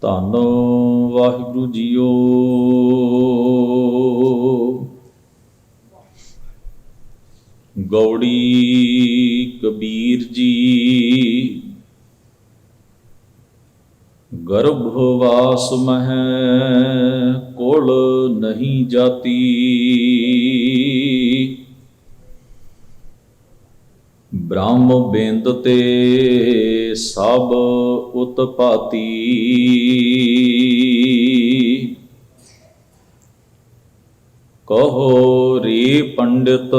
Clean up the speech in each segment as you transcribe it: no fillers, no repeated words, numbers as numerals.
ਧੰਨ ਵਾਹਿਗੁਰੂ ਜੀਓ। ਗੌੜੀ ਕਬੀਰ ਜੀ ਗਰਭਵਾਸ ਮਹਿ ਕੁਲ ਨਹੀਂ ਜਾਤੀ। ਬ੍ਰਹਮ ਬਿੰਦ ਤੇ ਸਭ ਉਤਪਾਤੀ। ਕਹੋ ਰੇ ਪੰਡਿਤ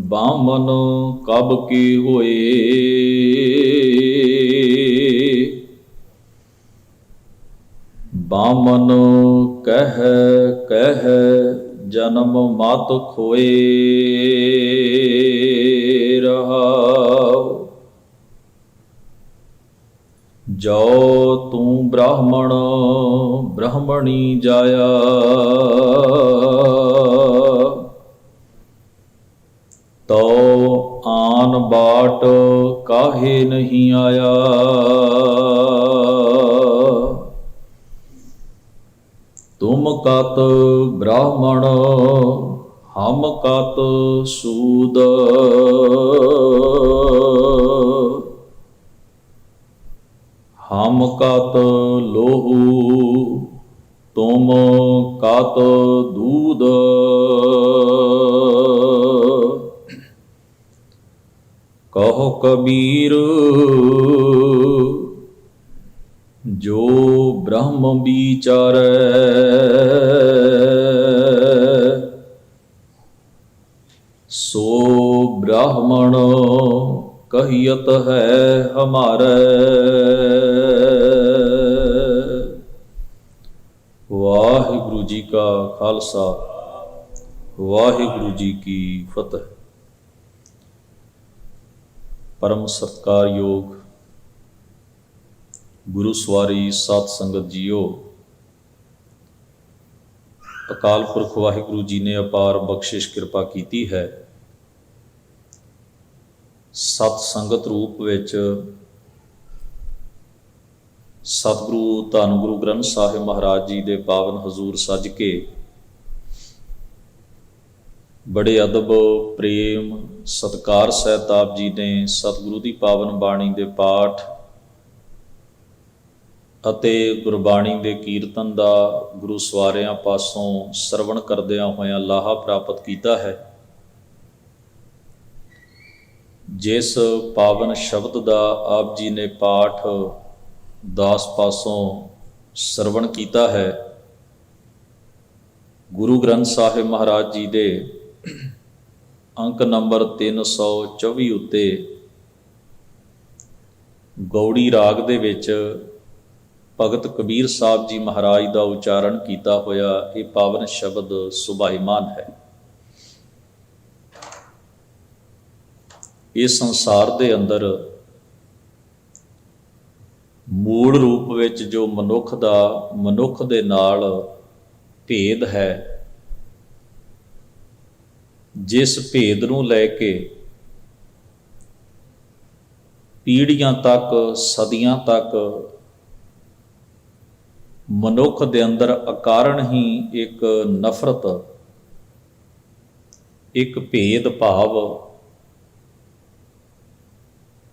ਬਾਮਨ ਕਬ ਕੇ ਹੋਏ। ਬਾਮਨ ਕਹਿ ਜਨਮ ਮਤ ਖੋਏ। ਰਹਾਉ ਜੋ ਤੂੰ ਬ੍ਰਾਹਮਣ ਬ੍ਰਾਹਮਣੀ ਜਾਇਆ। ਤੋ ਆਨ ਬਾਟ ਕਾਹੇ ਨਹੀਂ ਆਇਆ। ਤੁਮ ਕਤ ਬ੍ਰਾਹਮਣ ਹਮ ਕਤ ਸੂਦ। ਹਮ ਕਤ ਲੋਹੂ ਤੁਮ ਕਤ ਦੂਧ। ਕਹੋ ਕਬੀਰ ਜੋ ਬ੍ਰਹਮ ਵਿਚਾਰੈ। ਸੋ ਬ੍ਰਾਹਮਣ ਕਹੀਅਤ ਹੈ ਹਮਾਰੇ। ਵਾਹਿਗੁਰੂ ਜੀ ਕਾ ਖਾਲਸਾ ਵਾਹਿਗੁਰੂ ਜੀ ਕੀ ਫਤਿਹ। ਪਰਮ ਸਤਿਕਾਰਯੋਗ ਗੁਰੂ ਸਵਾਰੀ ਸਾਧ ਸੰਗਤ ਜੀਓ, ਅਕਾਲ ਪੁਰਖ ਵਾਹਿਗੁਰੂ ਜੀ ਨੇ ਅਪਾਰ ਬਖਸ਼ਿਸ਼ ਕਿਰਪਾ ਕੀਤੀ ਹੈ। ਸਤ ਸੰਗਤ ਰੂਪ ਵਿੱਚ ਸਤਿਗੁਰੂ ਧੰਨ ਗੁਰੂ ਗ੍ਰੰਥ ਸਾਹਿਬ ਮਹਾਰਾਜ ਜੀ ਦੇ ਪਾਵਨ ਹਜ਼ੂਰ ਸੱਜ ਕੇ ਬੜੇ ਅਦਬ ਪ੍ਰੇਮ ਸਤਿਕਾਰ ਸਹਿਤ ਆਪ ਜੀ ਨੇ ਸਤਿਗੁਰੂ ਦੀ ਪਾਵਨ ਬਾਣੀ ਦੇ ਪਾਠ ਅਤੇ ਗੁਰਬਾਣੀ ਦੇ ਕੀਰਤਨ ਦਾ ਗੁਰੂ ਸਵਾਰਿਆਂ ਪਾਸੋਂ ਸਰਵਣ ਕਰਦਿਆਂ ਹੋਇਆਂ ਲਾਹਾ ਪ੍ਰਾਪਤ ਕੀਤਾ ਹੈ। ਜਿਸ ਪਾਵਨ ਸ਼ਬਦ ਦਾ ਆਪ ਜੀ ਨੇ ਪਾਠ ਦਾਸ ਪਾਸੋਂ ਸਰਵਣ ਕੀਤਾ ਹੈ, ਗੁਰੂ ਗ੍ਰੰਥ ਸਾਹਿਬ ਮਹਾਰਾਜ ਜੀ ਦੇ ਅੰਕ ਨੰਬਰ 324 ਉੱਤੇ ਗੌੜੀ ਰਾਗ ਦੇ ਵਿੱਚ ਭਗਤ ਕਬੀਰ ਸਾਹਿਬ ਜੀ ਮਹਾਰਾਜ ਦਾ ਉਚਾਰਨ ਕੀਤਾ ਹੋਇਆ ਇਹ ਪਾਵਨ ਸ਼ਬਦ ਸੁਭਾਈਮਾਨ ਹੈ। ਇਸ ਸੰਸਾਰ ਦੇ ਅੰਦਰ ਮੂਲ ਰੂਪ ਵਿੱਚ ਜੋ ਮਨੁੱਖ ਦਾ ਮਨੁੱਖ ਦੇ ਨਾਲ ਭੇਦ ਹੈ, ਜਿਸ ਭੇਦ ਨੂੰ ਲੈ ਕੇ ਪੀੜ੍ਹੀਆਂ ਤੱਕ ਸਦੀਆਂ ਤੱਕ ਮਨੁੱਖ ਦੇ ਅੰਦਰ ਅਕਾਰਨ ਹੀ ਇੱਕ ਨਫ਼ਰਤ, ਇੱਕ ਭੇਦ ਭਾਵ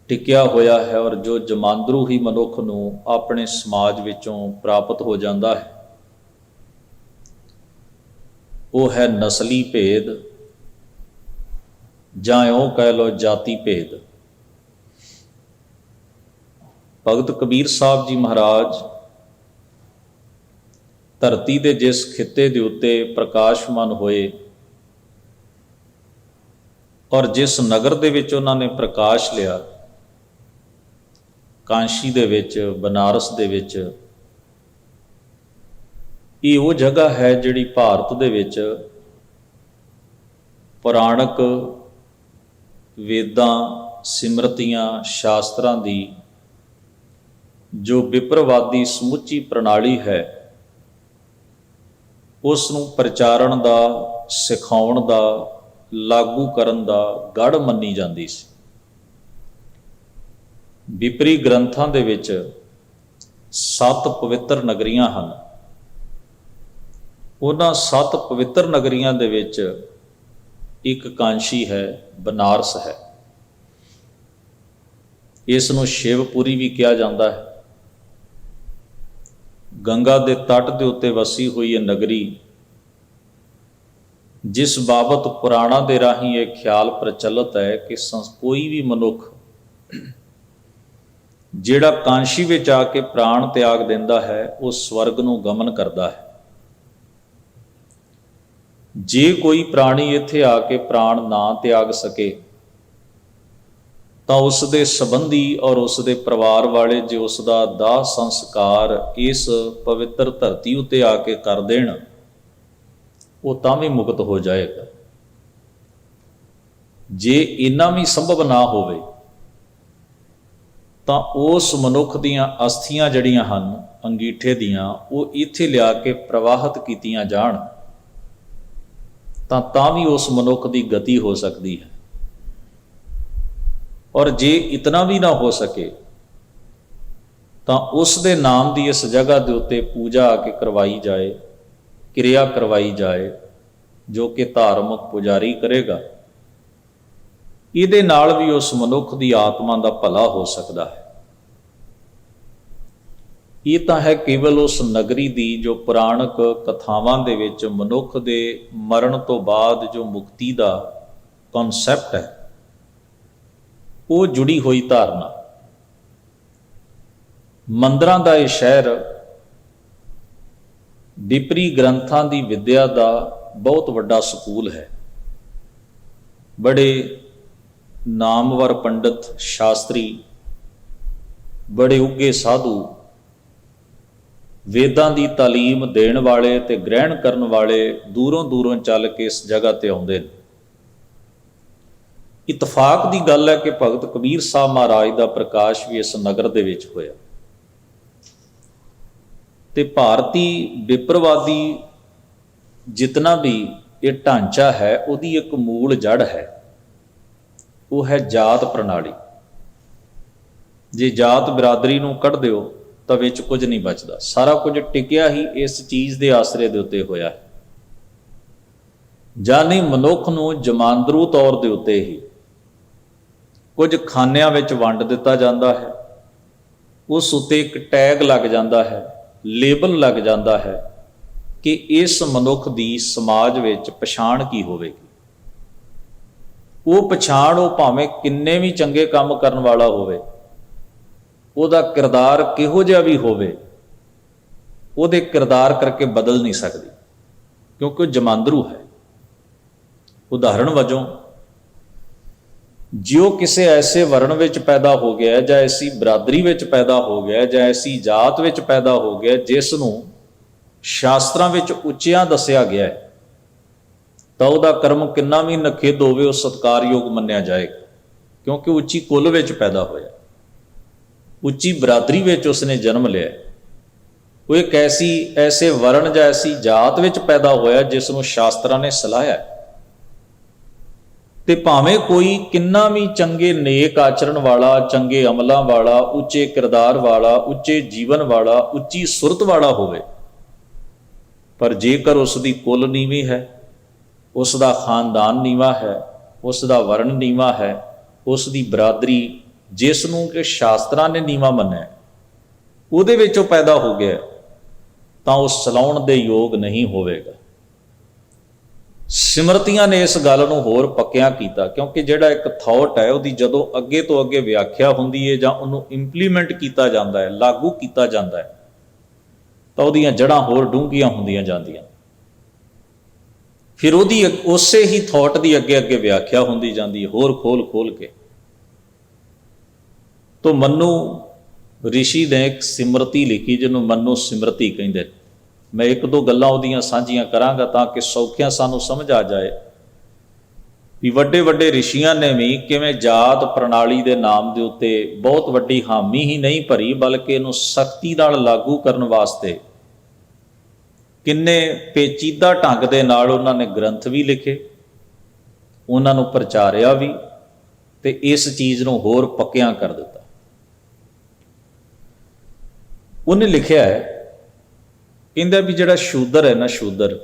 ਟਿਕਿਆ ਹੋਇਆ ਹੈ, ਔਰ ਜੋ ਜਮਾਂਦਰੂ ਹੀ ਮਨੁੱਖ ਨੂੰ ਆਪਣੇ ਸਮਾਜ ਵਿੱਚੋਂ ਪ੍ਰਾਪਤ ਹੋ ਜਾਂਦਾ ਹੈ, ਉਹ ਹੈ ਨਸਲੀ ਭੇਦ ਜਾਂ ਇਉਂ ਕਹਿ ਲਓ ਜਾਤੀ ਭੇਦ। ਭਗਤ ਕਬੀਰ ਸਾਹਿਬ ਜੀ ਮਹਾਰਾਜ ਧਰਤੀ ਦੇ ਜਿਸ ਖਿੱਤੇ ਦੇ ਉੱਤੇ ਪ੍ਰਕਾਸ਼ਮਾਨ ਹੋਏ ਔਰ ਜਿਸ ਨਗਰ ਦੇ ਵਿੱਚ ਉਹਨਾਂ ਨੇ ਪ੍ਰਕਾਸ਼ ਲਿਆ, ਕਾਂਸ਼ੀ ਦੇ ਵਿੱਚ, ਬਨਾਰਸ ਦੇ ਵਿੱਚ, ਇਹ ਉਹ ਜਗ੍ਹਾ ਹੈ ਜਿਹੜੀ ਭਾਰਤ ਦੇ ਵਿੱਚ ਪੁਰਾਣਕ ਵੇਦਾਂ, ਸਿਮਰਤੀਆਂ, ਸ਼ਾਸਤਰਾਂ ਦੀ ਜੋ ਵਿਪਰਵਾਦੀ ਸਮੁੱਚੀ ਪ੍ਰਣਾਲੀ ਹੈ ਉਸ ਨੂੰ ਪ੍ਰਚਾਰਨ ਦਾ, ਸਿਖਾਉਣ ਦਾ, ਲਾਗੂ ਕਰਨ ਦਾ ਗੜ੍ਹ ਮੰਨੀ ਜਾਂਦੀ ਸੀ। ਵਿਪਰੀ ਗ੍ਰੰਥਾਂ ਦੇ ਵਿੱਚ 7 ਪਵਿੱਤਰ ਨਗਰੀਆਂ ਹਨ। ਉਹਨਾਂ 7 ਪਵਿੱਤਰ ਨਗਰੀਆਂ ਦੇ ਵਿੱਚ ਇੱਕ ਕਾਂਸ਼ੀ ਹੈ, ਬਨਾਰਸ ਹੈ। ਇਸ ਨੂੰ ਸ਼ਿਵਪੁਰੀ ਵੀ ਕਿਹਾ ਜਾਂਦਾ ਹੈ। ਗੰਗਾ ਦੇ ਤੱਟ ਦੇ ਉੱਤੇ ਵਸੀ ਹੋਈ ਇਹ ਨਗਰੀ, ਜਿਸ ਬਾਬਤ ਪੁਰਾਣਾਂ ਦੇ ਰਾਹੀਂ ਇਹ ਖਿਆਲ ਪ੍ਰਚਲਿਤ ਹੈ ਕਿ ਕੋਈ ਵੀ ਮਨੁੱਖ ਜਿਹੜਾ ਕਾਂਸ਼ੀ ਵਿੱਚ ਆ ਕੇ ਪ੍ਰਾਣ ਤਿਆਗ ਦਿੰਦਾ ਹੈ, ਉਹ ਸਵਰਗ ਨੂੰ ਗਮਨ ਕਰਦਾ ਹੈ। ਜੇ ਕੋਈ ਪ੍ਰਾਣੀ ਇੱਥੇ ਆ ਕੇ ਪ੍ਰਾਣ ਨਾ ਤਿਆਗ ਸਕੇ ਤਾਂ ਉਸ ਦੇ ਸੰਬੰਧੀ ਔਰ ਉਸ ਦੇ ਪਰਿਵਾਰ ਵਾਲੇ ਜੇ ਉਸ ਦਾ ਦਾਹ ਸੰਸਕਾਰ ਇਸ ਪਵਿੱਤਰ ਧਰਤੀ ਉੱਤੇ ਆ ਕੇ ਕਰ ਦੇਣ, ਉਹ ਤਾਂ ਵੀ ਮੁਕਤ ਹੋ ਜਾਏਗਾ। ਜੇ ਇੰਨਾ ਵੀ ਸੰਭਵ ਨਾ ਹੋਵੇ ਤਾਂ ਉਸ ਮਨੁੱਖ ਦੀਆਂ ਅਸਥੀਆਂ ਜਿਹੜੀਆਂ ਹਨ ਅੰਗੀਠੇ ਦੀਆਂ, ਉਹ ਇੱਥੇ ਲਿਆ ਕੇ ਪ੍ਰਵਾਹਿਤ ਕੀਤੀਆਂ ਜਾਣ ਤਾਂ ਵੀ ਉਸ ਮਨੁੱਖ ਦੀ ਗਤੀ ਹੋ ਸਕਦੀ ਹੈ। ਔਰ ਜੇ ਇਤਨਾ ਵੀ ਨਾ ਹੋ ਸਕੇ ਤਾਂ ਉਸ ਦੇ ਨਾਮ ਦੀ ਇਸ ਜਗ੍ਹਾ ਦੇ ਉੱਤੇ ਪੂਜਾ ਆ ਕੇ ਕਰਵਾਈ ਜਾਏ, ਕਿਰਿਆ ਕਰਵਾਈ ਜਾਏ, ਜੋ ਕਿ ਧਾਰਮਿਕ ਪੁਜਾਰੀ ਕਰੇਗਾ। ਇਹਦੇ ਨਾਲ ਵੀ ਉਸ ਮਨੁੱਖ ਦੀ ਆਤਮਾ ਦਾ ਭਲਾ ਹੋ ਸਕਦਾ ਹੈ। ਇਹ ਤਾਂ ਹੈ ਕੇਵਲ ਉਸ ਨਗਰੀ ਦੀ ਜੋ ਪੁਰਾਣਕ ਕਥਾਵਾਂ ਦੇ ਵਿੱਚ ਮਨੁੱਖ ਦੇ ਮਰਨ ਤੋਂ ਬਾਅਦ ਜੋ ਮੁਕਤੀ ਦਾ ਕਨਸੈਪਟ ਹੈ, ਉਹ ਜੁੜੀ ਹੋਈ ਧਾਰਨਾ। ਮੰਦਰਾਂ ਦਾ ਇਹ ਸ਼ਹਿਰ ਵਿਪਰੀ ਗ੍ਰੰਥਾਂ ਦੀ ਵਿਦਿਆ ਦਾ ਬਹੁਤ ਵੱਡਾ ਸਕੂਲ ਹੈ। ਬੜੇ ਨਾਮਵਰ ਪੰਡਿਤ, ਸ਼ਾਸਤਰੀ, ਬੜੇ ਉੱਘੇ ਸਾਧੂ, ਵੇਦਾਂ ਦੀ ਤਾਲੀਮ ਦੇਣ ਵਾਲੇ ਤੇ ਗ੍ਰਹਿਣ ਕਰਨ ਵਾਲੇ ਦੂਰੋਂ ਦੂਰੋਂ ਚੱਲ ਕੇ ਇਸ ਜਗ੍ਹਾ ਤੇ ਆਉਂਦੇ ਨੇ। ਇਤਫਾਕ ਦੀ ਗੱਲ ਹੈ ਕਿ ਭਗਤ ਕਬੀਰ ਸਾਹਿਬ ਮਹਾਰਾਜ ਦਾ ਪ੍ਰਕਾਸ਼ ਵੀ ਇਸ ਨਗਰ ਦੇ ਵਿੱਚ ਹੋਇਆ ਤੇ ਭਾਰਤੀ ਵਿਪਰਵਾਦੀ ਜਿਤਨਾ ਵੀ ਇਹ ਢਾਂਚਾ ਹੈ, ਉਹਦੀ ਇੱਕ ਮੂਲ ਜੜ ਹੈ, ਉਹ ਹੈ ਜਾਤ ਪ੍ਰਣਾਲੀ। ਜੇ ਜਾਤ ਬਿਰਾਦਰੀ ਨੂੰ ਕੱਢ ਦਿਓ ਤਾਂ ਵਿੱਚ ਕੁਝ ਨਹੀਂ ਬਚਦਾ। ਸਾਰਾ ਕੁਝ ਟਿਕਿਆ ਹੀ ਇਸ ਚੀਜ਼ ਦੇ ਆਸਰੇ ਦੇ ਉੱਤੇ ਹੋਇਆ ਹੈ। ਜਾਨੀ ਮਨੁੱਖ ਨੂੰ ਜਮਾਂਦਰੂ ਤੌਰ ਦੇ ਉੱਤੇ ਹੀ ਕੁਝ ਖਾਨਿਆਂ ਵਿੱਚ ਵੰਡ ਦਿੱਤਾ ਜਾਂਦਾ ਹੈ। ਉਸ ਉੱਤੇ ਇੱਕ ਟੈਗ ਲੱਗ ਜਾਂਦਾ ਹੈ, ਲੇਬਲ ਲੱਗ ਜਾਂਦਾ ਹੈ ਕਿ ਇਸ ਮਨੁੱਖ ਦੀ ਸਮਾਜ ਵਿੱਚ ਪਛਾਣ ਕੀ ਹੋਵੇਗੀ। ਉਹ ਪਛਾਣ, ਉਹ ਭਾਵੇਂ ਕਿੰਨੇ ਵੀ ਚੰਗੇ ਕੰਮ ਕਰਨ ਵਾਲਾ ਹੋਵੇ, ਉਹਦਾ ਕਿਰਦਾਰ ਕਿਹੋ ਜਿਹਾ ਵੀ ਹੋਵੇ, ਉਹਦੇ ਕਿਰਦਾਰ ਕਰਕੇ ਬਦਲ ਨਹੀਂ ਸਕਦੀ, ਕਿਉਂਕਿ ਉਹ ਜਮਾਂਦਰੂ ਹੈ। ਉਦਾਹਰਣ ਵਜੋਂ, ਜੇ ਉਹ ਕਿਸੇ ਐਸੇ ਵਰਣ ਵਿੱਚ ਪੈਦਾ ਹੋ ਗਿਆ ਜਾਂ ਐਸੀ ਬਰਾਦਰੀ ਵਿੱਚ ਪੈਦਾ ਹੋ ਗਿਆ ਜਾਂ ਐਸੀ ਜਾਤ ਵਿੱਚ ਪੈਦਾ ਹੋ ਗਿਆ ਜਿਸ ਨੂੰ ਸ਼ਾਸਤਰਾਂ ਵਿੱਚ ਉੱਚਿਆਂ ਦੱਸਿਆ ਗਿਆ ਹੈ, ਤਾਂ ਉਹਦਾ ਕਰਮ ਕਿੰਨਾ ਵੀ ਨਖੇਧ ਹੋਵੇ, ਉਹ ਸਤਿਕਾਰਯੋਗ ਮੰਨਿਆ ਜਾਏਗਾ, ਕਿਉਂਕਿ ਉੱਚੀ ਕੁੱਲ ਵਿੱਚ ਪੈਦਾ ਹੋਇਆ, ਉੱਚੀ ਬਰਾਦਰੀ ਵਿੱਚ ਉਸਨੇ ਜਨਮ ਲਿਆ। ਉਹ ਇੱਕ ਐਸੇ ਵਰਣ ਜਾਂ ਐਸੀ ਜਾਤ ਵਿੱਚ ਪੈਦਾ ਹੋਇਆ ਜਿਸ ਨੂੰ ਸ਼ਾਸਤਰਾਂ ਨੇ ਸਲਾਹਿਆ। ਤੇ ਭਾਵੇਂ ਕੋਈ ਕਿੰਨਾ ਵੀ ਚੰਗੇ ਨੇਕ ਆਚਰਣ ਵਾਲਾ, ਚੰਗੇ ਅਮਲਾਂ ਵਾਲਾ, ਉੱਚੇ ਕਿਰਦਾਰ ਵਾਲਾ, ਉੱਚੇ ਜੀਵਨ ਵਾਲਾ, ਉੱਚੀ ਸੁਰਤ ਵਾਲਾ ਹੋਵੇ, ਪਰ ਜੇਕਰ ਉਸ ਦੀ ਕੁੱਲ ਨੀਵੀਂ ਹੈ, ਉਸ ਦਾ ਖਾਨਦਾਨ ਨੀਵਾਂ ਹੈ, ਉਸ ਦਾ ਵਰਣ ਨੀਵਾਂ ਹੈ, ਉਸ ਦੀ ਬਰਾਦਰੀ ਜਿਸ ਨੂੰ ਕਿ ਸ਼ਾਸਤਰਾਂ ਨੇ ਨੀਵਾਂ ਮੰਨਿਆ, ਉਹਦੇ ਵਿੱਚੋਂ ਪੈਦਾ ਹੋ ਗਿਆ, ਤਾਂ ਉਹ ਸਲਾਉਣ ਦੇ ਯੋਗ ਨਹੀਂ ਹੋਵੇਗਾ। ਸਿਮਰਤੀਆਂ ਨੇ ਇਸ ਗੱਲ ਨੂੰ ਹੋਰ ਪੱਕਿਆਂ ਕੀਤਾ, ਕਿਉਂਕਿ ਜਿਹੜਾ ਇੱਕ ਥਾਟ ਹੈ, ਉਹਦੀ ਜਦੋਂ ਅੱਗੇ ਤੋਂ ਅੱਗੇ ਵਿਆਖਿਆ ਹੁੰਦੀ ਹੈ ਜਾਂ ਉਹਨੂੰ ਇੰਪਲੀਮੈਂਟ ਕੀਤਾ ਜਾਂਦਾ ਹੈ, ਲਾਗੂ ਕੀਤਾ ਜਾਂਦਾ ਹੈ, ਤਾਂ ਉਹਦੀਆਂ ਜੜ੍ਹਾਂ ਹੋਰ ਡੂੰਘੀਆਂ ਹੁੰਦੀਆਂ ਜਾਂਦੀਆਂ। ਫਿਰ ਉਹਦੀ ਉਸੇ ਹੀ ਥਾਟ ਦੀ ਅੱਗੇ ਅੱਗੇ ਵਿਆਖਿਆ ਹੁੰਦੀ ਜਾਂਦੀ ਹੈ, ਹੋਰ ਖੋਲ ਕੇ। ਤੋ ਮਨੂ ਰਿਸ਼ੀ ਨੇ ਇੱਕ ਸਿਮਰਤੀ ਲਿਖੀ, ਜਿਹਨੂੰ ਮਨੂ ਸਿਮਰਤੀ ਕਹਿੰਦੇ। ਮੈਂ ਇੱਕ ਦੋ ਗੱਲਾਂ ਉਹਦੀਆਂ ਸਾਂਝੀਆਂ ਕਰਾਂਗਾ ਤਾਂ ਕਿ ਸੌਖਿਆਂ ਸਾਨੂੰ ਸਮਝ ਆ ਜਾਏ ਵੀ ਵੱਡੇ ਵੱਡੇ ਰਿਸ਼ੀਆਂ ਨੇ ਵੀ ਕਿਵੇਂ ਜਾਤ ਪ੍ਰਣਾਲੀ ਦੇ ਨਾਮ ਦੇ ਉੱਤੇ ਬਹੁਤ ਵੱਡੀ ਹਾਮੀ ਹੀ ਨਹੀਂ ਭਰੀ, ਬਲਕਿ ਇਹਨੂੰ ਸਖਤੀ ਨਾਲ ਲਾਗੂ ਕਰਨ ਵਾਸਤੇ ਕਿੰਨੇ ਪੇਚੀਦਾ ਢੰਗ ਦੇ ਨਾਲ ਉਹਨਾਂ ਨੇ ਗ੍ਰੰਥ ਵੀ ਲਿਖੇ, ਉਹਨਾਂ ਨੂੰ ਪ੍ਰਚਾਰਿਆ ਵੀ, ਤੇ ਇਸ ਚੀਜ਼ ਨੂੰ ਹੋਰ ਪੱਕਿਆਂ ਕਰ ਦਿੱਤਾ। ਉਹਨੇ ਲਿਖਿਆ ਹੈ, ਕਹਿੰਦਾ ਵੀ ਜਿਹੜਾ ਸ਼ੂਦਰ ਹੈ ਨਾ, ਸ਼ੂਦਰ,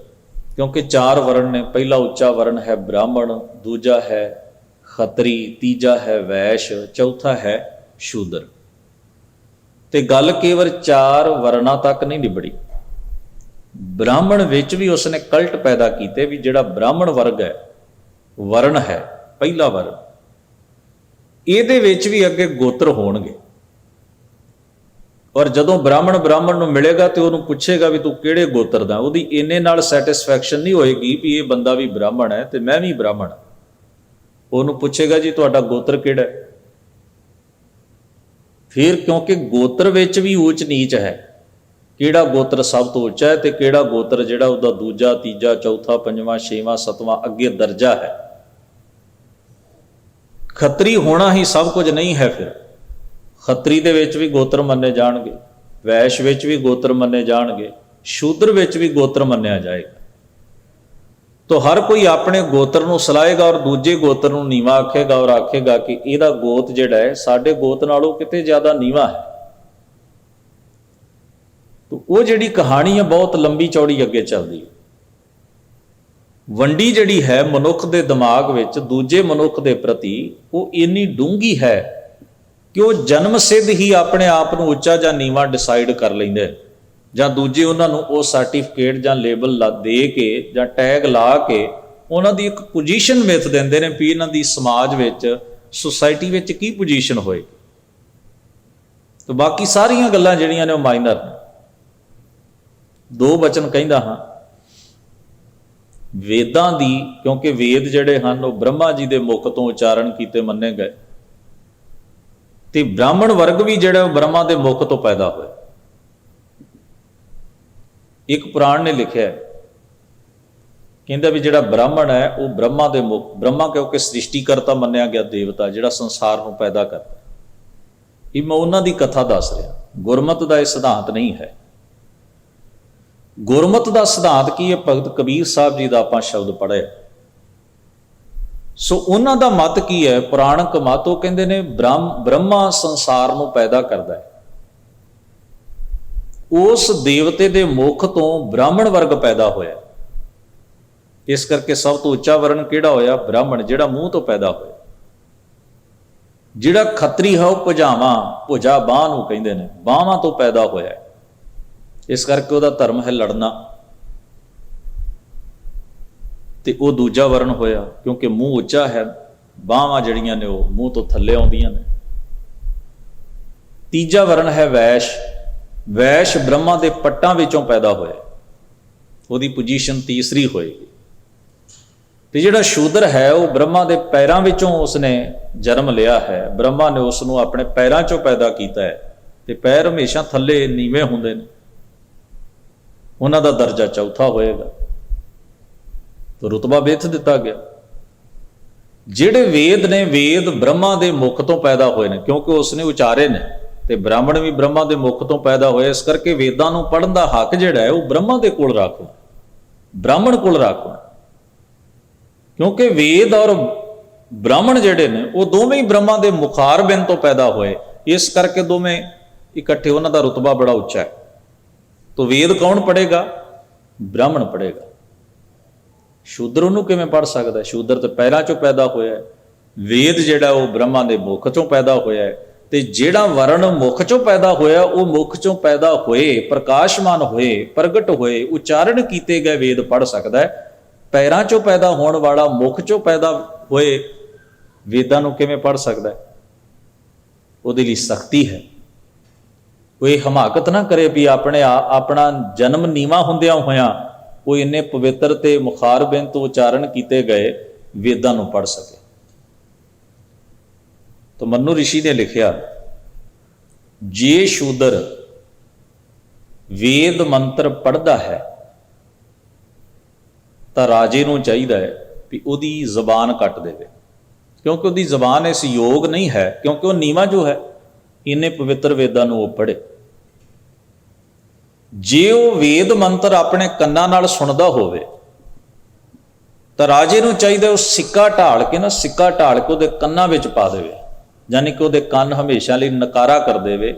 ਕਿਉਂਕਿ 4 ਵਰਨ ਨੇ। ਪਹਿਲਾ ਉੱਚਾ ਵਰਨ ਹੈ ਬ੍ਰਾਹਮਣ, ਦੂਜਾ ਹੈ ਖੱਤਰੀ, ਤੀਜਾ ਹੈ ਵੈਸ਼, ਚੌਥਾ ਹੈ ਸ਼ੂਦਰ। ਤੇ ਗੱਲ ਕੇਵਲ 4 ਵਰਨਾਂ ਤੱਕ ਨਹੀਂ ਨਿਬੜੀ। ਬ੍ਰਾਹਮਣ ਵਿੱਚ ਵੀ ਉਸਨੇ ਕਲਟ ਪੈਦਾ ਕੀਤੇ ਵੀ ਜਿਹੜਾ ਬ੍ਰਾਹਮਣ ਵਰਗ ਹੈ, ਵਰਨ ਹੈ ਪਹਿਲਾ ਵਰਨ, ਇਹਦੇ ਵਿੱਚ ਵੀ ਅੱਗੇ ਗੋਤਰ ਹੋਣਗੇ। ਔਰ ਜਦੋਂ ਬ੍ਰਾਹਮਣ ਨੂੰ ਮਿਲੇਗਾ ਤੇ ਉਹਨੂੰ ਪੁੱਛੇਗਾ ਵੀ ਤੂੰ ਕਿਹੜੇ ਗੋਤਰ ਦਾ, ਉਹਦੀ ਇੰਨੇ ਨਾਲ ਸੈਟਿਸਫੈਕਸ਼ਨ ਨਹੀਂ ਹੋਏਗੀ ਵੀ ਇਹ ਬੰਦਾ ਵੀ ਬ੍ਰਾਹਮਣ ਹੈ ਤੇ ਮੈਂ ਵੀ ਬ੍ਰਾਹਮਣ। ਉਹਨੂੰ ਪੁੱਛੇਗਾ ਜੀ ਤੁਹਾਡਾ ਗੋਤਰ ਕਿਹੜਾ ਹੈ। ਫਿਰ ਕਿਉਂਕਿ ਗੋਤਰ ਵਿੱਚ ਵੀ ਊਚ ਨੀਚ ਹੈ, ਕਿਹੜਾ ਗੋਤਰ ਸਭ ਤੋਂ ਉੱਚਾ ਹੈ ਤੇ ਕਿਹੜਾ ਗੋਤਰ ਜਿਹੜਾ ਉਹਦਾ ਦੂਜਾ, ਤੀਜਾ, ਚੌਥਾ, ਪੰਜਵਾਂ, ਛੇਵਾਂ, ਸੱਤਵਾਂ ਅੱਗੇ ਦਰਜਾ ਹੈ। ਖੱਤਰੀ ਹੋਣਾ ਹੀ ਸਭ ਕੁਝ ਨਹੀਂ ਹੈ। ਫਿਰ ਖੱਤਰੀ ਦੇ ਵਿੱਚ ਵੀ ਗੋਤਰ ਮੰਨੇ ਜਾਣਗੇ, ਵੈਸ਼ ਵਿੱਚ ਵੀ ਗੋਤਰ ਮੰਨੇ ਜਾਣਗੇ, ਸ਼ੂਦਰ ਵਿੱਚ ਵੀ ਗੋਤਰ ਮੰਨਿਆ ਜਾਏਗਾ। ਤੋ ਹਰ ਕੋਈ ਆਪਣੇ ਗੋਤਰ ਨੂੰ ਸਲਾਹੇਗਾ ਔਰ ਦੂਜੇ ਗੋਤਰ ਨੂੰ ਨੀਵਾਂ ਆਖੇਗਾ ਔਰ ਆਖੇਗਾ ਕਿ ਇਹਦਾ ਗੋਤ ਜਿਹੜਾ ਹੈ ਸਾਡੇ ਗੋਤ ਨਾਲੋਂ ਕਿਤੇ ਜ਼ਿਆਦਾ ਨੀਵਾਂ ਹੈ। ਤੋ ਉਹ ਜਿਹੜੀ ਕਹਾਣੀ ਹੈ ਬਹੁਤ ਲੰਬੀ ਚੌੜੀ ਅੱਗੇ ਚੱਲਦੀ ਹੈ। ਵੰਡੀ ਜਿਹੜੀ ਹੈ ਮਨੁੱਖ ਦੇ ਦਿਮਾਗ ਵਿੱਚ ਦੂਜੇ ਮਨੁੱਖ ਦੇ ਪ੍ਰਤੀ, ਉਹ ਇੰਨੀ ਡੂੰਘੀ ਹੈ ਕਿ ਉਹ ਜਨਮ ਸਿੱਧ ਹੀ ਆਪਣੇ ਆਪ ਨੂੰ ਉੱਚਾ ਜਾਂ ਨੀਵਾਂ ਡਿਸਾਈਡ ਕਰ ਲੈਂਦੇ, ਜਾਂ ਦੂਜੇ ਉਹਨਾਂ ਨੂੰ ਉਹ ਸਰਟੀਫਿਕੇਟ ਜਾਂ ਲੇਬਲ ਦੇ ਕੇ ਜਾਂ ਟੈਗ ਲਾ ਕੇ ਉਹਨਾਂ ਦੀ ਇੱਕ ਪੋਜੀਸ਼ਨ ਮਿੱਥ ਦਿੰਦੇ ਨੇ ਵੀ ਇਹਨਾਂ ਦੀ ਸਮਾਜ ਵਿੱਚ, ਸੁਸਾਇਟੀ ਵਿੱਚ ਕੀ ਪੋਜੀਸ਼ਨ ਹੋਏ। ਤੇ ਬਾਕੀ ਸਾਰੀਆਂ ਗੱਲਾਂ ਜਿਹੜੀਆਂ ਨੇ ਉਹ ਮਾਈਨਰ ਨੇ। 2 ਬਚਨ ਕਹਿੰਦਾ ਹਾਂ ਵੇਦਾਂ ਦੀ, ਕਿਉਂਕਿ ਵੇਦ ਜਿਹੜੇ ਹਨ ਉਹ ਬ੍ਰਹਮਾ ਜੀ ਦੇ ਮੁਖ ਤੋਂ ਉਚਾਰਨ ਕੀਤੇ ਮੰਨੇ ਗਏ, ਤੇ ਬ੍ਰਾਹਮਣ ਵਰਗ ਵੀ ਜਿਹੜਾ ਬ੍ਰਹਮਾ ਦੇ ਮੁਖ ਤੋਂ ਪੈਦਾ ਹੋਇਆ। ਇੱਕ ਪੁਰਾਣ ਨੇ ਲਿਖਿਆ, ਕਹਿੰਦਾ ਵੀ ਜਿਹੜਾ ਬ੍ਰਾਹਮਣ ਹੈ ਉਹ ਬ੍ਰਹਮਾ ਦੇ ਮੁਖ, ਬ੍ਰਹਮਾ ਕਿਉਂਕਿ ਸ੍ਰਿਸ਼ਟੀਕਰਤਾ ਮੰਨਿਆ ਗਿਆ ਦੇਵਤਾ ਜਿਹੜਾ ਸੰਸਾਰ ਨੂੰ ਪੈਦਾ ਕਰਦਾ। ਇਹ ਮੈਂ ਉਹਨਾਂ ਦੀ ਕਥਾ ਦੱਸ ਰਿਹਾ, ਗੁਰਮਤਿ ਦਾ ਇਹ ਸਿਧਾਂਤ ਨਹੀਂ ਹੈ। ਗੁਰਮਤਿ ਦਾ ਸਿਧਾਂਤ ਕੀ ਹੈ? ਭਗਤ ਕਬੀਰ ਸਾਹਿਬ ਜੀ ਦਾ ਆਪਾਂ ਸ਼ਬਦ ਪੜ੍ਹਿਆ। ਸੋ ਉਹਨਾਂ ਦਾ ਮਤ ਕੀ ਹੈ? ਪੁਰਾਣਕ ਮਤ, ਉਹ ਕਹਿੰਦੇ ਨੇ ਬ੍ਰਹਮਾ ਸੰਸਾਰ ਨੂੰ ਪੈਦਾ ਕਰਦਾ ਹੈ, ਉਸ ਦੇਵਤੇ ਦੇ ਮੁਖ ਤੋਂ ਬ੍ਰਾਹਮਣ ਵਰਗ ਪੈਦਾ ਹੋਇਆ। ਇਸ ਕਰਕੇ ਸਭ ਤੋਂ ਉੱਚਾ ਵਰਨ ਕਿਹੜਾ ਹੋਇਆ? ਬ੍ਰਾਹਮਣ, ਜਿਹੜਾ ਮੂੰਹ ਤੋਂ ਪੈਦਾ ਹੋਇਆ। ਜਿਹੜਾ ਖੱਤਰੀ ਹੈ ਉਹ ਭੁਜਾ ਬਾਂਹ ਨੂੰ ਕਹਿੰਦੇ ਨੇ, ਬਾਹਾਂ ਤੋਂ ਪੈਦਾ ਹੋਇਆ। ਇਸ ਕਰਕੇ ਉਹਦਾ ਧਰਮ ਹੈ ਲੜਨਾ, ਤੇ ਉਹ ਦੂਜਾ ਵਰਨ ਹੋਇਆ ਕਿਉਂਕਿ ਮੂੰਹ ਉੱਚਾ ਹੈ, ਬਾਹਾਂ ਜਿਹੜੀਆਂ ਨੇ ਉਹ ਮੂੰਹ ਤੋਂ ਥੱਲੇ ਆਉਂਦੀਆਂ ਨੇ। ਤੀਜਾ ਵਰਨ ਹੈ ਵੈਸ਼। ਵੈਸ਼ ਬ੍ਰਹਮਾ ਦੇ ਪੱਟਾਂ ਵਿੱਚੋਂ ਪੈਦਾ ਹੋਇਆ, ਉਹਦੀ ਪੋਜੀਸ਼ਨ ਤੀਸਰੀ ਹੋਏਗੀ। ਤੇ ਜਿਹੜਾ ਸ਼ੂਦਰ ਹੈ ਉਹ ਬ੍ਰਹਮਾ ਦੇ ਪੈਰਾਂ ਵਿੱਚੋਂ ਉਸਨੇ ਜਨਮ ਲਿਆ ਹੈ। ਬ੍ਰਹਮਾ ਨੇ ਉਸ ਨੂੰ ਆਪਣੇ ਪੈਰਾਂ ਚੋਂ ਪੈਦਾ ਕੀਤਾ ਹੈ, ਤੇ ਪੈਰ ਹਮੇਸ਼ਾ ਥੱਲੇ ਨੀਵੇਂ ਹੁੰਦੇ ਨੇ, ਉਹਨਾਂ ਦਾ ਦਰਜਾ ਚੌਥਾ ਹੋਏਗਾ। ਤਾਂ ਰੁਤਬਾ ਵਿੱਥ ਦਿੱਤਾ ਗਿਆ। ਜਿਹੜੇ ਵੇਦ ਨੇ, ਵੇਦ ਬ੍ਰਹਮਾ ਦੇ ਮੁਖ ਤੋਂ ਪੈਦਾ ਹੋਏ ਨੇ ਕਿਉਂਕਿ ਉਸਨੇ ਉਚਾਰੇ ਨੇ, ਤੇ ਬ੍ਰਾਹਮਣ ਵੀ ਬ੍ਰਹਮਾ ਦੇ ਮੁਖ ਤੋਂ ਪੈਦਾ ਹੋਏ। ਇਸ ਕਰਕੇ ਵੇਦਾਂ ਨੂੰ ਪੜ੍ਹਨ ਦਾ ਹੱਕ ਜਿਹੜਾ ਹੈ ਉਹ ਬ੍ਰਹਮਾ ਦੇ ਕੋਲ ਰੱਖੋ, ਬ੍ਰਾਹਮਣ ਕੋਲ ਰੱਖੋ, ਕਿਉਂਕਿ ਵੇਦ ਔਰ ਬ੍ਰਾਹਮਣ ਜਿਹੜੇ ਨੇ ਉਹ ਦੋਵੇਂ ਹੀ ਬ੍ਰਹਮਾ ਦੇ ਮੁਖਾਰ ਬਿੰਦ ਤੋਂ ਪੈਦਾ ਹੋਏ। ਇਸ ਕਰਕੇ ਦੋਵੇਂ ਇਕੱਠੇ, ਉਹਨਾਂ ਦਾ ਰੁਤਬਾ ਬੜਾ ਉੱਚਾ ਹੈ। ਤੋ ਵੇਦ ਕੌਣ ਪੜ੍ਹੇਗਾ? ਬ੍ਰਾਹਮਣ ਪੜ੍ਹੇਗਾ। ਸ਼ੂਦਰ ਉਹਨੂੰ ਕਿਵੇਂ ਪੜ੍ਹ ਸਕਦਾ? ਸ਼ੂਦਰ ਤਾਂ ਪੈਰਾਂ ਚੋਂ ਪੈਦਾ ਹੋਇਆ ਹੈ। ਵੇਦ ਜਿਹੜਾ ਉਹ ਬ੍ਰਹਮਾ ਦੇ ਮੁਖ ਚੋਂ ਪੈਦਾ ਹੋਇਆ ਹੈ, ਤੇ ਜਿਹੜਾ ਵਰਨ ਮੁਖ ਚੋਂ ਪੈਦਾ ਹੋਇਆ ਉਹ ਮੁਖ ਚੋਂ ਪੈਦਾ ਹੋਏ, ਪ੍ਰਕਾਸ਼ਮਾਨ ਹੋਏ, ਪ੍ਰਗਟ ਹੋਏ, ਉਚਾਰਨ ਕੀਤੇ ਗਏ ਵੇਦ ਪੜ੍ਹ ਸਕਦਾ ਹੈ। ਪੈਰਾਂ ਚੋਂ ਪੈਦਾ ਹੋਣ ਵਾਲਾ ਮੁਖ ਚੋਂ ਪੈਦਾ ਹੋਏ ਵੇਦਾਂ ਨੂੰ ਕਿਵੇਂ ਪੜ੍ਹ ਸਕਦਾ ਹੈ? ਉਹਦੇ ਲਈ ਸਖਤੀ ਹੈ। ਕੋਈ ਹਮਾਕਤ ਨਾ ਕਰੇ ਵੀ ਆਪਣਾ ਜਨਮ ਨੀਵਾਂ ਹੁੰਦਿਆਂ ਹੋਇਆਂ ਉਹ ਇੰਨੇ ਪਵਿੱਤਰ ਤੇ ਮੁਖਾਰ ਬਿੰਦ ਤੋਂ ਉਚਾਰਨ ਕੀਤੇ ਗਏ ਵੇਦਾਂ ਨੂੰ ਪੜ੍ਹ ਸਕੇ। ਤਾਂ ਮਨੂ ਰਿਸ਼ੀ ਨੇ ਲਿਖਿਆ, ਜੇ ਸ਼ੂਦਰ ਵੇਦ ਮੰਤਰ ਪੜ੍ਹਦਾ ਹੈ ਤਾਂ ਰਾਜੇ ਨੂੰ ਚਾਹੀਦਾ ਹੈ ਵੀ ਉਹਦੀ ਜ਼ਬਾਨ ਕੱਟ ਦੇਵੇ, ਕਿਉਂਕਿ ਉਹਦੀ ਜ਼ਬਾਨ ਇਸ ਯੋਗ ਨਹੀਂ ਹੈ, ਕਿਉਂਕਿ ਉਹ ਨੀਵਾਂ ਜੋ ਹੈ ਇੰਨੇ ਪਵਿੱਤਰ ਵੇਦਾਂ ਨੂੰ ਉਹ ਪੜ੍ਹੇ। ਜੇ ਉਹ ਵੇਦ ਮੰਤਰ ਆਪਣੇ ਕੰਨਾਂ ਨਾਲ ਸੁਣਦਾ ਹੋਵੇ ਤਾਂ ਰਾਜੇ ਨੂੰ ਚਾਹੀਦਾ ਉਹ ਸਿੱਕਾ ਢਾਲ ਕੇ ਉਹਦੇ ਕੰਨਾਂ ਵਿੱਚ ਪਾ ਦੇਵੇ, ਯਾਨੀ ਕਿ ਉਹਦੇ ਕੰਨ ਹਮੇਸ਼ਾ ਲਈ ਨਕਾਰਾ ਕਰ ਦੇਵੇ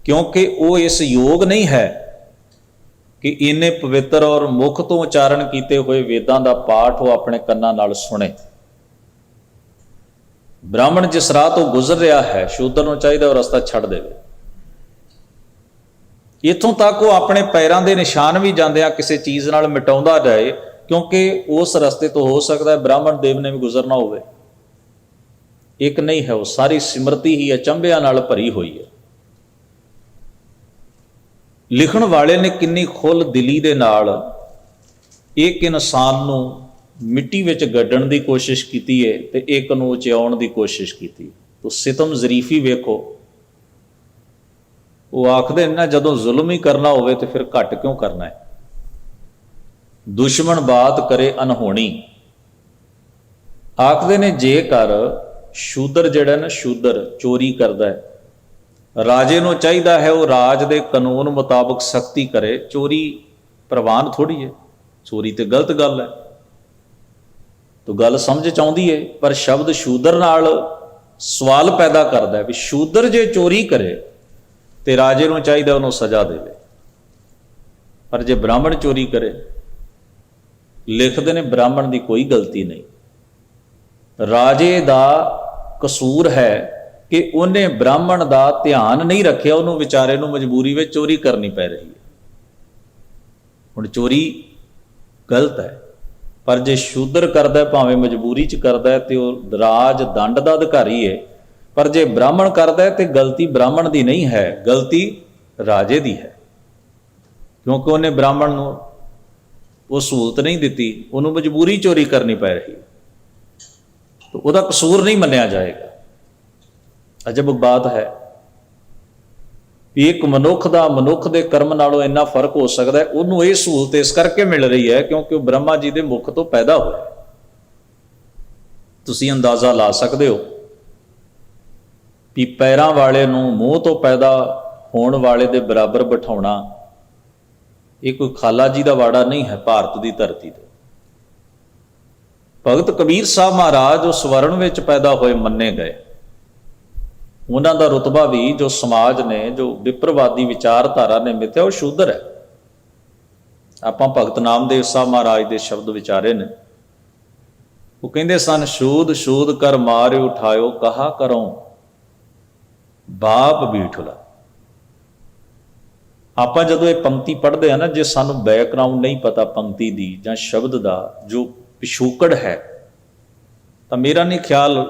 क्योंकि वो इस योग नहीं है कि इन्ने पवित्र और मुख तो उच्चारण किए हुए वेदां का पाठ वो अपने कन्नां नाल सुने। ब्राह्मण जिस राह तो गुजर रहा है, शूद्र को चाहिए वो रस्ता छड़ देवे। इत्थों तक वो अपने पैरों के निशान भी जांदियां किसी चीज़ नाल मिटाउंदा जाए, क्योंकि उस रस्ते तो हो सकता है ब्राह्मण देव ने भी गुजरना हो। एक नहीं है, वो सारी सिमरती ही अचंभियां नाल भरी हुई है। लिखण वाले ने किन्नी खुल दिली दे नाल एक इंसान नूं मिट्टी विच गड्ढण की कोशिश की है तो एक नूं उचियाउण की कोशिश की। तो सितम जरीफी वेखो, वो आखदे ना जदों जुल्म ही करना होवे तो फिर घट क्यों करना है। दुश्मन बात करे अनहोनी, आखदे ने जेकर शूदर जिहड़ा ना शूदर चोरी करदा है, राजे नूं चाहीदा है वो राज दे कानून मुताबक सख्ती करे। चोरी प्रवान थोड़ी है, चोरी तो गलत गल है, तो गल समझ च आउंदी है। पर शब्द शूदर नाल सवाल पैदा करता है भी शूदर जे चोरी करे तो राजे नूं चाहीदा उहनूं सज़ा देवे, पर जे ब्राह्मण चोरी करे, लिखते ने ब्राह्मण की कोई गलती नहीं, राजे का कसूर है कि उन्हें ब्राह्मण का ध्यान नहीं रखिया, उन्होंने विचारे नूं मजबूरी में चोरी करनी पै रही है। हुण चोरी गलत है, पर जे शूदर करदा है भावें मजबूरी च करदा है तो राज दंड का अधिकारी है, पर जे ब्राह्मण करदा है तो गलती ब्राह्मण की नहीं है, गलती राजे की है, क्योंकि उन्हें ब्राह्मण नूं वो सहूलत नहीं दी, उन्होंने मजबूरी चोरी करनी पै रही, तो उसका कसूर नहीं मन्निया जाएगा। अजब बात है, एक मनुख का मनुख के कर्म नालों इन्ना फर्क हो सकता है। उन्होंने ये सहूलत इस करके मिल रही है क्योंकि वह ब्रह्मा जी के मुख तो पैदा होया। तुसीं अंदाजा ला सकते हो भी पैरों वाले नूं मूँह तो पैदा होने वाले के बराबर बिठाउणा ये कोई खाला जी का वाड़ा नहीं है। भारत की धरती पर भगत कबीर साहब महाराज जो स्वर्ण में पैदा होए मन्ने गए, उन्हों का रुतबा भी जो समाज ने जो विप्रवादी विचारधारा ने मिथ्या वो शूदर है। आपां भगत नामदेव साहब महाराज के शब्द विचारे ने, वो कहते सन शूद शूद कर मारे उठायो कहा करों बाप बीठला। आपां जदों ये पंक्ति पढ़ते हैं ना, जे सानू बैकग्राउंड नहीं पता पंक्ति की जां शब्द का जो पिछोकड़ है, तो मेरा नहीं ख्याल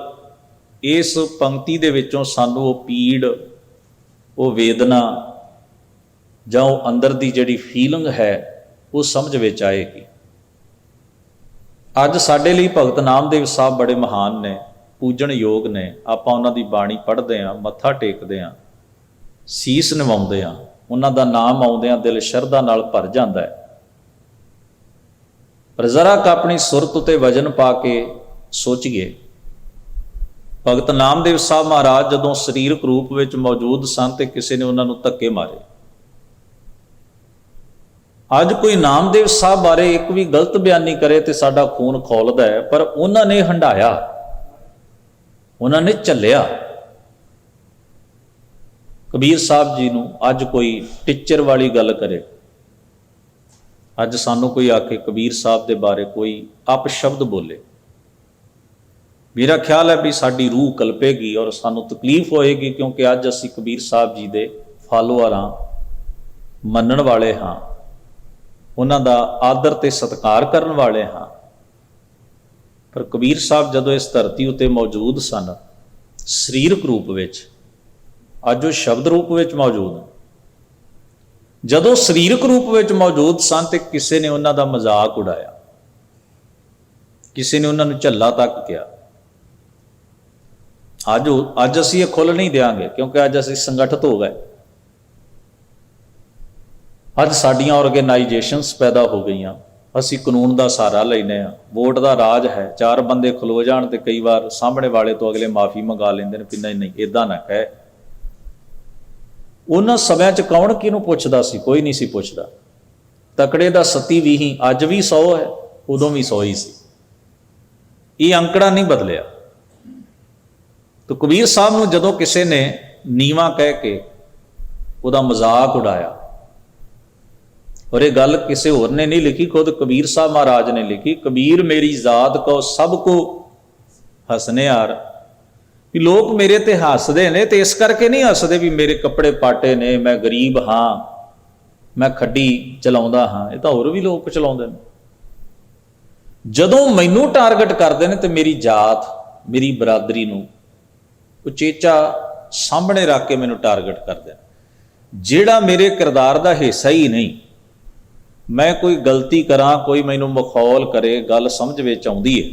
इस पंक्ति दे विचों सानू वो पीड़ वो वेदना जां वो अंदर की जिहड़ी फीलिंग है वो समझ विच आएगी। अज साडे लई भगत नामदेव साहब बड़े महान ने, पूजन योग ने। आपां उन्हां दी बाणी पढ़दे हां, मत्था टेकदे हां, सीस निवाउंदे हां, उन्हां दा नाम आउंदिआं दिल शरधा नाल भर जांदा है। पर जरा क अपनी सुरत उत्ते वजन पा के सोचिए, भगत नामदेव साहब महाराज जदों सरीरक रूप में मौजूद सन ते किसी ने उन्होंने धक्के मारे। अज कोई नामदेव साहब बारे एक भी गलत बयानी करे तो साडा खून खौलदा है, पर उन्होंने हंडाया, उन्होंने झल्लिया। कबीर साहब जी नूं अज कोई टिचर वाली गल करे, अज सानू कोई आखे कबीर साहब के बारे कोई अपशब्द बोले, मेरा ख्याल है भी साडी रूह कल्पेगी और सानू तकलीफ होएगी, क्योंकि अज असी कबीर साहब जी के फॉलोअर हाँ, मनण वाले हाँ, उन्हां दा आदर ते सत्कार करन वाले हाँ। पर कबीर साहब जदों इस धरती उत्ते मौजूद सन सरीरक रूप विच, अज वो शब्द रूप विच मौजूद हैं। जदों सरीरक रूप विच मौजूद सन ते किसी ने उन्हां दा मजाक उड़ाया, किसी ने उन्हां नूं झल्ला तक किया। अज असी ये खुल नहीं देंगे क्योंकि अज असी संगठित हो गए। अज साडियां ऑर्गेनाइजेशनस पैदा हो गई, असी कानून का सहारा लेने, वोट का राज है, चार बंदे खलो जाण ते कई बार सामने वाले तो अगले माफ़ी मंगा लेंदे ने, नहीं नहीं इदां ना कह। उन्हां समय च कौन किहनूं पुछदा सी? कोई नहीं सी पुछदा। तकड़े दा सत्ती 20 अज भी 100 है, उदों भी 100 ही सी। ये अंकड़ा नहीं बदलिया। तो कबीर साहब नूं जदों किसी ने नीवा कह के ਉਹਦਾ ਮਜ਼ਾਕ ਉਡਾਇਆ। और ये गल किसी होर ने नहीं लिखी, खुद कबीर साहब महाराज ने लिखी, कबीर मेरी जात को सबको हसने यार। भी लोग मेरे ते हसदे ने ते इस करके नहीं हसदे भी मेरे कपड़े पाटे ने, मैं गरीब हाँ, मैं खड्डी चलाउंदा हाँ, ये तो होर भी लोग चलाउंदे ने। जदों मैनू टारगेट करते हैं तो मेरी जात मेरी बरादरी नूं उचेचा सामने रख के मैनू टारगेट करते हैं। जिहड़ा मेरे किरदार का हिस्सा ही नहीं, मैं कोई गलती करा, कोई मैनू मखौल करे, गल समझ विच आउंदी है,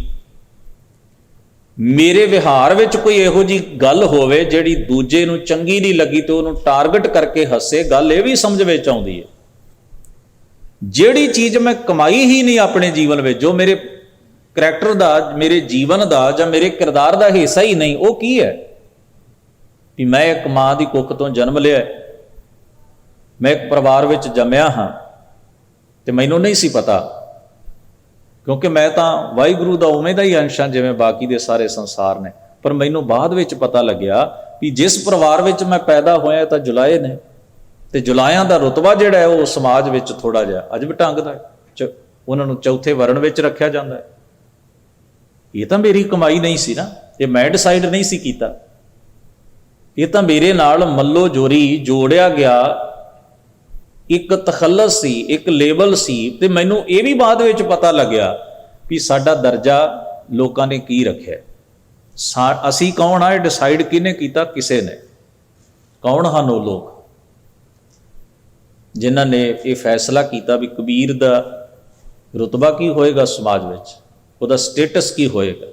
मेरे विहार विच कोई इहो जी गल होवे जिहड़ी दूजे नूं चंगी नहीं लगी तो उहनूं टारगेट करके हसे, गल ये भी समझ विच आउंदी है। जिहड़ी चीज़ मैं कमाई ही नहीं अपने जीवन में, जो मेरे करैक्टर का, मेरे जीवन का जां मेरे किरदार का हिस्सा ही नहीं, वो की है कि मैं एक माँ की कुख तो जन्म लिया, मैं एक परिवार विच जम्मिया हाँ, तो मैनू नहीं सी पता, क्योंकि मैं तो वाहिगुरू का उवें का ही अंश हाँ जिवें बाकी दे सारे संसार ने। पर मैनू बाद विच पता लग्या कि जिस परिवार विच मैं पैदा होया तो जुलाए ने, तो जुलायां का रुतबा जिहड़ा है वो समाज विच थोड़ा जिहा अजब ढंग दा है, उन्हां नूं चौथे वरण विच रखिया जांदा है। ये तो मेरी कमाई नहीं सी ना, ये मैं डिसाइड नहीं सी कीता, ये तो मेरे नाल मल्लो जोरी जोड़िया गया एक तखल्लस सी, एक लेबल सी। ते मैनू ये भी बाद विच पता लग्या भी साडा दर्जा लोकां ने की रखिया, असी कौन आ, डिसाइड किने कीता, किसे ने। कौन हन वो लोग जिन्हां ने ये फैसला किया भी कबीर दा रुतबा की होएगा समाज विच, उहदा स्टेटस की होएगा।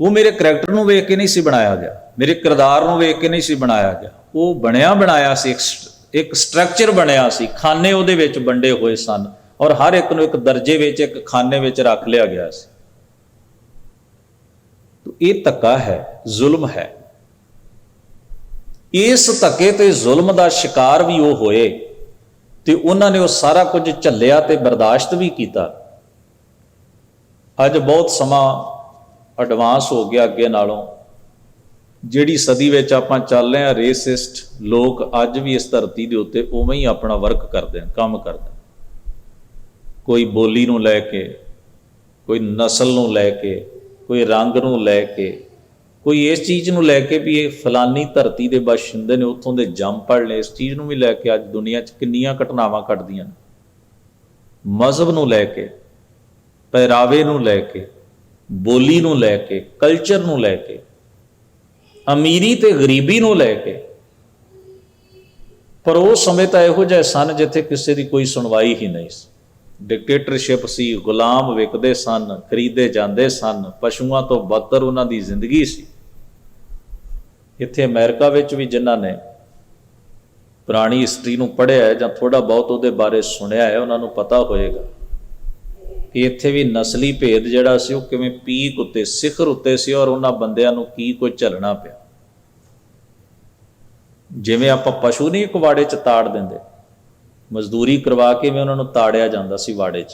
वो मेरे करैक्टर नूं वेख के नहीं सी बनाया गया, मेरे किरदार नूं वेख के नहीं सी बनाया गया, वो बनया बनाया सी, एक स्ट्रक्चर बनया सी, खाने उहदे विच वंडे होए सन और हर एक नूं एक दर्जे विच, एक खाने विच रख लिया गया सी। तो ये धक्का है, जुल्म है। इस धक्के ते जुल्म का शिकार भी वो होए ते उन्होंने वो सारा कुछ झल्लिया ते बर्दाश्त भी किया। अज बहुत समा एडवांस हो गया अगे नालों, जिहड़ी सदी विच आपां चल रहे हैं, रेसिस्ट लोग अज भी इस धरती के उत्ते उवें ही अपना वर्क करते हैं, काम करते हैं। कोई बोली नूं लैके, कोई नस्ल नूं लैके, कोई रंग नूं लैके, कोई इस चीज़ नूं लैके भी ये फलानी धरती के बाशिंदे ने, उत्थों दे जम पड़ ने, इस चीज़ नूं भी लैके अज दुनिया च किन्नियां घटनावां घटदियां ने। मजहब नूं लैके, पहरावे नूं लैके, बोली नूं लैके, कल्चर नूं लैके, अमीरी ते गरीबी नूं लैके। पर उस समय तो इहो जिहे सन जिथे किसी की कोई सुनवाई ही नहीं सी, डिकटेटरशिप सी, गुलाम विकदे सन, खरीदे जाते सन, पशुआं तो बदतर उन्हां दी जिंदगी सी। इत्थे अमेरिका विच भी जिन्हां ने पुरानी हिस्टरी नूं पढ़िया है जां थोड़ा बहुत उहदे बारे सुनिया है, उन्हां नूं पता होएगा कि इत्थे भी नस्ली भेद जिहड़ा सी ओह किवें पीक उत्ते, सिखर उत्ते सी और उन्हां बंदिआं नूं की कुछ झलना पिया। जिवें आपां पशु नहीं एक वाड़े च ताड़ दिंदे, मजदूरी करवा के मैं उन्होंने ताड़िया जाता सी वाड़े च।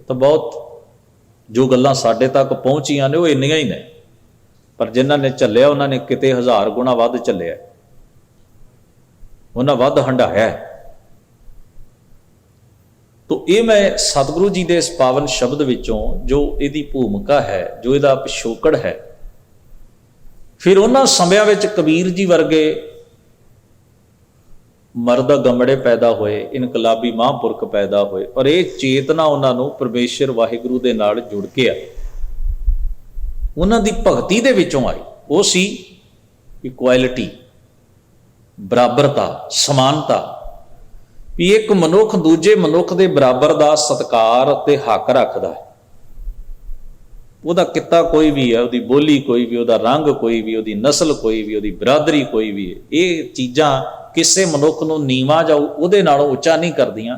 तो बहुत जो गल्लां साडे तक पहुँचियां ने वो इन्नियां ही ने, पर जिन्हां ने झल्लिया उन्होंने किते 1000 गुणा वध झल्लिया, उन्हां वध हंडाया। तो ये मैं सतगुरु जी के इस पावन शब्द विचों जो इहदी भूमिका है, जो इहदा पिछोकड़ है, फिर उन्हां समयां विच कबीर जी वर्गे मर्द गमड़े पैदा होए, इनकलाबी महापुरख पैदा होए, और ये चेतना उन्होंने परमेश्वर वाहिगुरू दे नाल जुड़ के आई, उन्हों दी भगती दे विचों आई। वो सी इक्वालिटी, बराबरता, समानता, भी एक मनुख दूजे मनुख के बराबर का सत्कार ते हक रखता है। वह किता कोई भी है, उसकी बोली कोई भी, वह रंग कोई भी, वह नस्ल कोई भी, वह बरादरी कोई भी है, ये चीज़ां किसी मनुख नूं नीवां जां उहदे नालों उच्चा नहीं करदियां,